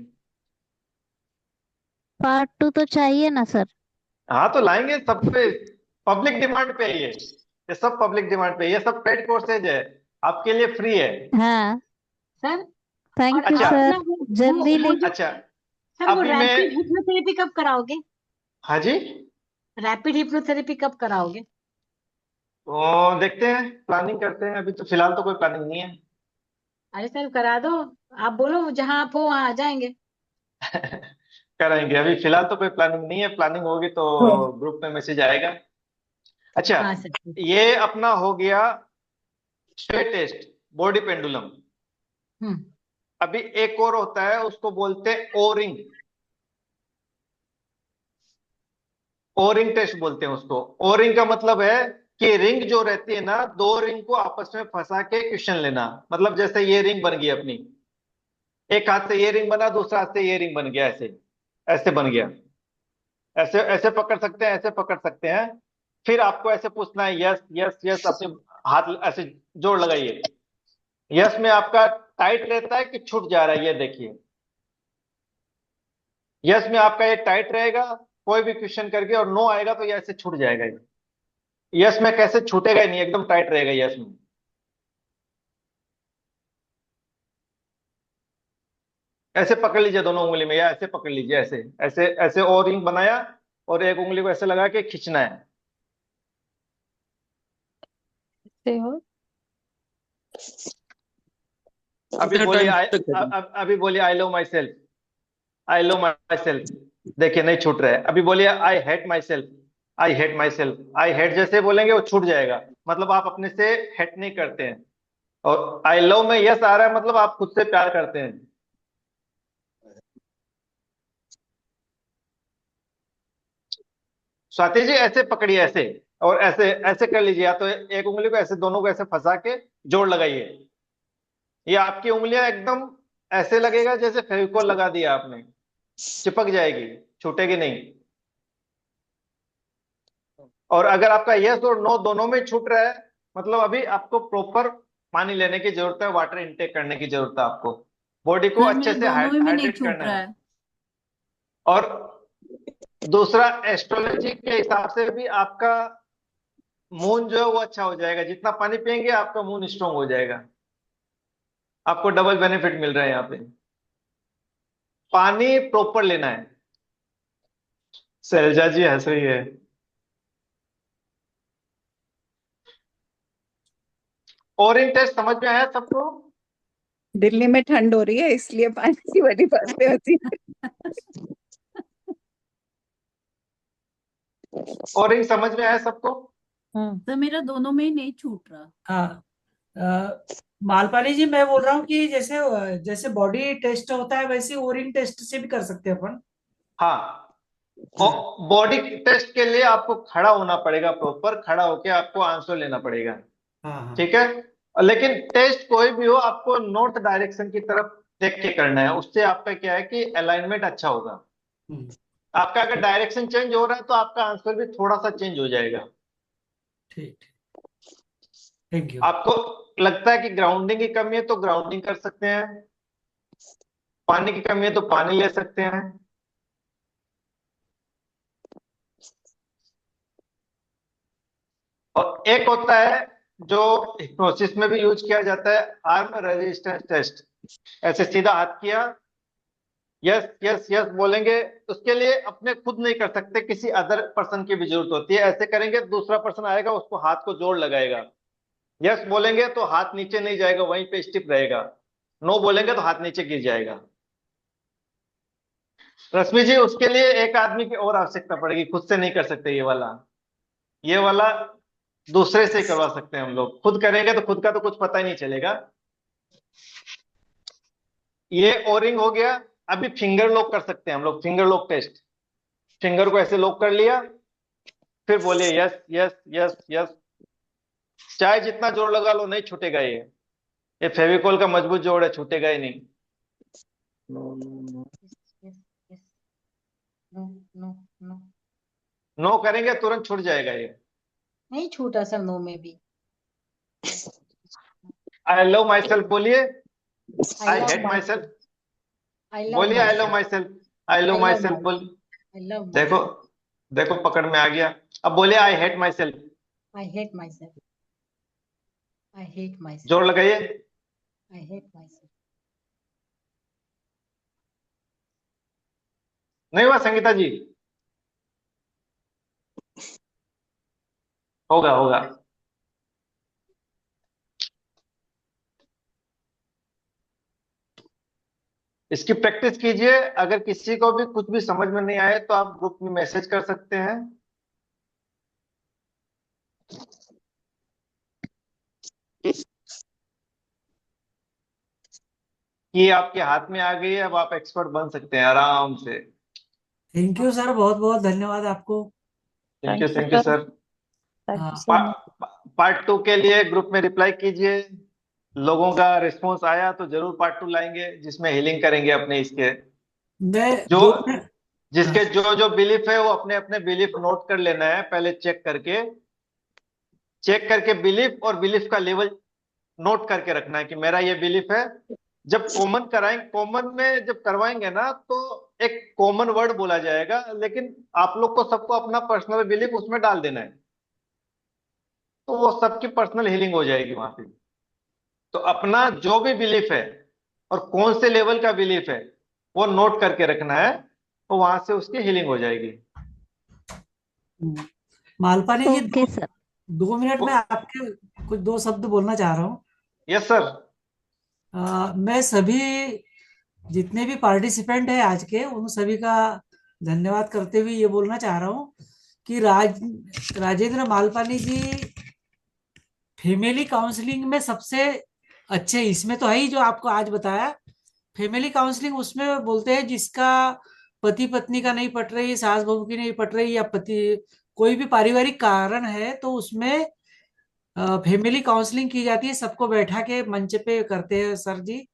S5: पार्ट 2 तो चाहिए ना सर?
S2: हाँ तो लाएंगे सब पे, पब्लिक डिमांड पे है ये सब पब्लिक डिमांड पे, ये सब पेड कोर्सेज है, आपके लिए फ्री है।
S5: हाँ,
S3: सर।
S5: थैंक
S3: और
S5: यू
S2: अच्छा
S3: आप
S5: सर,
S3: ना वो
S5: जल्दी
S3: वो
S5: ले।
S3: जो
S2: अच्छा।
S3: सर वो
S2: अभी मैं,
S3: रैपिड हिप्नोथेरेपी कब कराओगे?
S2: हाँ जी,
S3: रैपिड हिप्नोथेरेपी कब कराओगे?
S2: तो देखते हैं, प्लानिंग करते हैं, अभी तो फिलहाल तो कोई प्लानिंग नहीं है।
S3: अरे सर करा दो, आप बोलो जहां आप हो वहां आ जाएंगे।
S2: करेंगे, अभी फिलहाल तो कोई प्लानिंग नहीं है, प्लानिंग होगी तो ग्रुप में मैसेज आएगा। अच्छा,
S3: हाँ सर ठीक।
S2: ये अपना हो गया स्वेट टेस्ट, बॉडी पेंडुलम।
S3: हम्म।
S2: अभी एक और होता है, उसको बोलते हैं ओरिंग, ओरिंग टेस्ट बोलते हैं उसको। ओरिंग का मतलब है कि रिंग जो रहती है ना, दो रिंग को आपस में फंसा के क्वेश्चन लेना। मतलब जैसे ये रिंग बन गई अपनी, एक हाथ से ये रिंग बना, दूसरा हाथ से ये रिंग बन गया, ऐसे ऐसे बन गया, ऐसे ऐसे पकड़ सकते हैं, ऐसे पकड़ सकते हैं। फिर आपको ऐसे पूछना है, यस यस यस, अपने हाथ ऐसे जोड़ लगाइए। यस में आपका टाइट रहता है कि छूट जा रहा है, ये देखिए। यस में आपका ये टाइट रहेगा कोई भी क्वेश्चन करके, और नो आएगा तो ये ऐसे छूट जाएगा ये। यस में कैसे छूटेगा ही नहीं, एकदम टाइट रहेगा यस में। ऐसे पकड़ लीजिए दोनों उंगली में, या ऐसे पकड़ लीजिए, ऐसे ऐसे ऐसे, और रिंग बनाया और एक उंगली को ऐसे लगा के खींचना है।
S4: से हो।
S2: अभी
S9: कितना
S2: बोलिए
S9: टाइम
S2: आई,
S9: तक करें?
S2: अभी बोलिए I love my self, I love my self, देखिए नहीं छूट रहा है। अभी बोलिए I hate my self, I hate my self, I hate जैसे बोलेंगे वो छूट जाएगा, मतलब आप अपने से हेट नहीं करते हैं। और आई लव में यस आ रहा है, मतलब आप खुद से प्यार करते हैं। स्वाति जी ऐसे पकड़िए, ऐसे और ऐसे ऐसे कर लीजिए, या तो एक उंगली को ऐसे, दोनों को ऐसे फंसा के जोड़ लगाइए। ये आपकी उंगलियां एकदम ऐसे लगेगा जैसे फेविकोल लगा दिया आपने, चिपक जाएगी, छूटेगी नहीं। और अगर आपका यस और नो दोनों में छूट रहा है, मतलब अभी आपको प्रॉपर पानी लेने की जरूरत है, वाटर इनटेक करने की जरूरत है आपको, बॉडी को
S6: सर
S2: अच्छे
S6: मेरा
S2: से
S6: दोनों में नहीं
S2: हाइड्रेट
S6: छूट
S2: करना
S6: रहा
S2: है।
S6: है।
S2: और दूसरा, एस्ट्रोलॉजी के हिसाब से भी आपका मून जो है वो अच्छा हो जाएगा, जितना पानी पिएंगे आपका मून स्ट्रांग हो जाएगा। आपको डबल बेनिफिट मिल रहा है यहाँ पे, पानी प्रॉपर लेना है। शैलजा जी हंस रही है। ओरिंग टेस्ट समझ में आया सबको?
S7: दिल्ली में ठंड हो रही है इसलिए पानी की बड़ी बात पे होती है।
S2: ओरिंग समझ में आया सबको?
S6: सर मेरा दोनों में ही नहीं छूट रहा।
S13: हाँ। मालपानी जी, मैं बोल रहा हूँ कि जैसे जैसे बॉडी टेस्ट होता है वैसे ओरिन टेस्ट से भी कर सकते हैं अपन।
S2: हाँ, बॉडी टेस्ट के लिए आपको खड़ा होना पड़ेगा, प्रॉपर खड़ा होके आपको आंसर लेना पड़ेगा।
S13: हाँ हाँ।
S2: ठीक है, लेकिन टेस्ट कोई भी हो आपको नॉर्थ डायरेक्शन की तरफ देख के करना है, उससे आपका क्या है कि अलाइनमेंट अच्छा होगा।
S13: हम्म,
S2: आपका अगर डायरेक्शन चेंज हो रहा है तो आपका आंसर भी थोड़ा सा चेंज हो जाएगा।
S13: ठीक ठीक, थैंक यू।
S2: आपको लगता है कि ग्राउंडिंग की कमी है तो ग्राउंडिंग कर सकते हैं, पानी की कमी है तो पानी ले सकते हैं। और एक होता है जो हिप्नोसिस में भी यूज किया जाता है, आर्म रेजिस्टेंस टेस्ट। ऐसे सीधा हाथ किया, यस यस यस बोलेंगे, उसके लिए अपने खुद नहीं कर सकते, किसी अदर पर्सन की भी जरूरत होती है। ऐसे करेंगे दूसरा पर्सन आएगा, उसको हाथ को जोड़ लगाएगा। यस बोलेंगे तो हाथ नीचे नहीं जाएगा, वहीं पे स्टिफ रहेगा। नो बोलेंगे तो हाथ नीचे गिर जाएगा। रश्मि जी उसके लिए एक आदमी की और आवश्यकता पड़ेगी, खुद से नहीं कर सकते ये वाला, ये वाला दूसरे से करवा सकते हैं हम लोग, खुद करेंगे तो खुद का तो कुछ पता ही नहीं चलेगा। ये ओरिंग हो गया। अभी फिंगर लॉक कर सकते हैं हम लोग, फिंगर लॉक टेस्ट। फिंगर को ऐसे लॉक कर लिया, फिर बोलिए यस यस यस यस, चाहे जितना जोर लगा लो नहीं छूटेगा ये फेविकॉल का मजबूत जोड़ है, छूटेगा ही नहीं।
S3: No no yes yes yes, no no no.
S2: No करेंगे तुरंत छूट जाएगा ये।
S3: नहीं छूटा सर नो में भी।
S2: आई लव माई सेल्फ बोलिए।
S8: I
S2: I
S8: love
S2: hate my
S8: myself.
S2: Self
S8: I love
S2: बोलिए। I love
S8: myself.
S2: My self. I
S8: I
S2: love my
S8: love
S2: self
S8: myself.
S2: बोलिए।
S8: I love
S2: देखो,
S8: myself.
S2: देखो पकड़ में आ गया। अब बोलिए I hate my self.
S8: I hate myself. I hate myself.
S2: जोर लगाइए।
S8: I hate myself.
S2: नहीं हुआ संगीता जी? होगा होगा। इसकी प्रैक्टिस कीजिए। अगर किसी को भी कुछ भी समझ में नहीं आए तो आप ग्रुप में मैसेज कर सकते हैं। ये आपके हाथ में आ गई है, अब आप एक्सपर्ट बन सकते हैं आराम से।
S13: थैंक यू सर, बहुत बहुत धन्यवाद आपको।
S2: Thank you
S4: thank you
S2: thank you
S4: sir,
S2: sir.
S4: Thank you
S13: हाँ,
S4: सो मच।
S2: पार्ट 2 के लिए ग्रुप में रिप्लाई कीजिए। लोगों का रिस्पॉन्स आया तो जरूर पार्ट 2 लाएंगे, जिसमें हीलिंग करेंगे अपने इसके
S13: मैं
S2: जो
S13: दो मिनट। हाँ,
S2: जिसके जो जो बिलीफ है वो अपने अपने बिलीफ नोट कर लेना है पहले। चेक करके बिलीफ और बिलीफ का लेवल नोट करके रखना है कि मेरा ये बिलीफ है। जब कॉमन में जब करवाएंगे ना तो एक कॉमन वर्ड बोला जाएगा, लेकिन आप लोग को सबको अपना पर्सनल बिलीफ उसमें डाल देना है, तो वो सबकी पर्सनल हीलिंग हो जाएगी वहां पे। तो अपना जो भी बिलीफ है और कौन से लेवल का बिलीफ है वो नोट करके रखना है, तो वहां से उसकी हीलिंग हो जाएगी।
S13: मालपानी जी,
S5: ओके सर।
S13: 2 मिनट में आपके कुछ 2 शब्द बोलना चाह रहा हूँ।
S2: Yes sir.
S13: मैं सभी जितने भी पार्टिसिपेंट हैं आज के, उन सभी का धन्यवाद करते हुए ये बोलना चाह रहा हूँ कि राजेंद्र मालपानी जी फैमिली काउंसलिंग में सबसे अच्छे इसमें तो है ही, जो आपको आज बताया फैमिली काउंसलिंग, उसमें बोलते हैं जिसका पति पत्नी का नहीं पट रही, सास बहू की नहीं पट रही, या पति कोई भी पारिवारिक कारण है, तो उसमें फैमिली काउंसलिंग की जाती है। सबको बैठा के मंच पे करते हैं सर जी,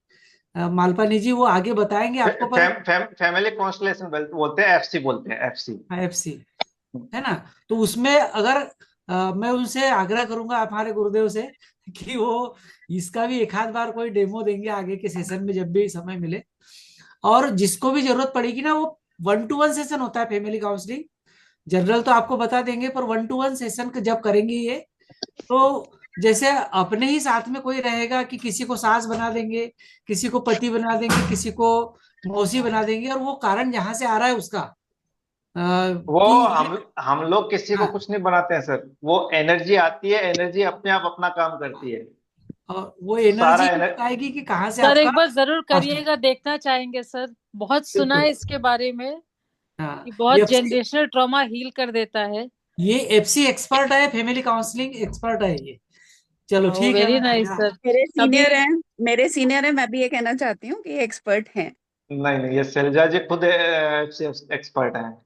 S13: मालपानी जी, वो आगे बताएंगे आपको। पर
S2: फैमिली कॉन्स्टलेशन बोलते हैं, एफसी बोलते हैं, एफसी।
S13: एफसी है ना। तो उसमें अगर मैं उनसे आग्रह करूंगा हमारे गुरुदेव से कि वो इसका भी एक आध बार कोई डेमो देंगे आगे के सेशन में जब भी समय मिले। और जिसको भी जरूरत पड़ेगी ना, वो 1-to-1 सेशन होता है फैमिली काउंसलिंग। जनरल तो आपको बता देंगे, पर 1-to-1 सेशन जब करेंगे ये, तो जैसे अपने ही साथ में कोई रहेगा कि किसी को सास बना देंगे, किसी को पति बना देंगे, किसी को मौसी बना देंगे, और वो कारण जहां से आ रहा है उसका
S2: वो
S13: कि
S2: हम लोग किसी को
S13: हाँ,
S2: कुछ नहीं बनाते हैं सर। वो एनर्जी आती है, एनर्जी अपने आप अपना काम करती है।
S13: और वो
S2: सारा
S13: एनर्जी
S2: एनर्जी
S13: आएगी कि कहाँ से
S4: सर
S13: आपका
S4: एक बार जरूर
S13: कष्ट।
S4: करिएगा, देखना चाहेंगे सर। बहुत सुना
S13: बिल्कुल।
S4: है इसके बारे में
S13: हाँ,
S4: कि बहुत
S13: ये
S4: जनरेशनल ट्रॉमा हील कर देता है।
S13: ये एफसी एक्सपर्ट है, फैमिली काउंसलिंग एक्सपर्ट है ये। चलो
S4: ओ
S13: ठीक है,
S4: वेरी
S13: मैं
S4: नाइस सर।
S7: मेरे
S4: अभी
S7: सीनियर हैं, मेरे सीनियर हैं, मैं भी ये कहना चाहती हूँ कि एक्सपर्ट हैं।
S2: नहीं नहीं, ये शैलजा जी खुद एक्सपर्ट हैं।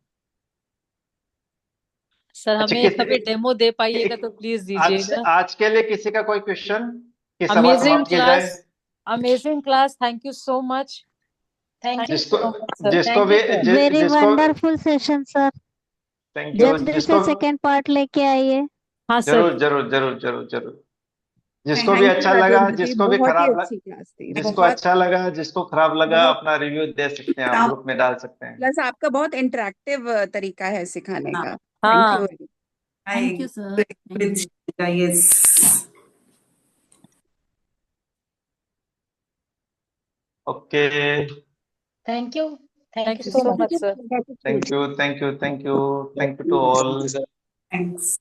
S4: सर
S2: अच्छा,
S4: हमें कभी डेमो दे पाइएगा तो प्लीज
S2: आज
S4: दीजिएगा।
S2: आज के लिए किसी का कोई क्वेश्चन कि सभा
S4: अमेजिंग
S2: समाप्त की जाए?
S4: Class, amazing class, thank you so much.
S8: Thank
S4: thank
S8: you,
S4: you
S2: जिसको
S8: sir.
S4: So much sir.
S2: जिसको
S8: Thank
S2: भी
S8: you, sir.
S5: वेरी
S2: जिसको
S5: wonderful session sir.
S2: Thank you.
S5: जल्दी
S2: जिसको
S5: से सेकेंड पार्ट लेके आइए।
S4: हाँ सर।
S2: जरूर जरूर जरूर जरूर जरूर। जिसको भी
S7: थैंक यू
S2: अच्छा लगा,
S7: राजेंद्र जी,
S2: जिसको भी
S7: बहुत ही
S2: खराब
S7: अच्छी क्लास थी,
S2: जिसको
S7: बहुत
S2: अच्छा लगा, जिसको खराब लगा,
S7: बहुत।
S2: अपना रिव्यू दे सकते हैं, आप ग्रुप में डाल सकते हैं।
S7: प्लस आपका बहुत इंटरेक्टिव तरीका है सिखाने
S11: हाँ,
S7: का। Thank you.
S4: हाँ
S6: thank you sir, thank you.
S11: Yes.
S2: Okay.
S8: Thank you. Thank
S4: thank
S8: you
S4: you
S8: so
S4: so
S8: much.
S4: Much sir.
S2: Thank you thank you thank you thank you to all.
S11: Thanks.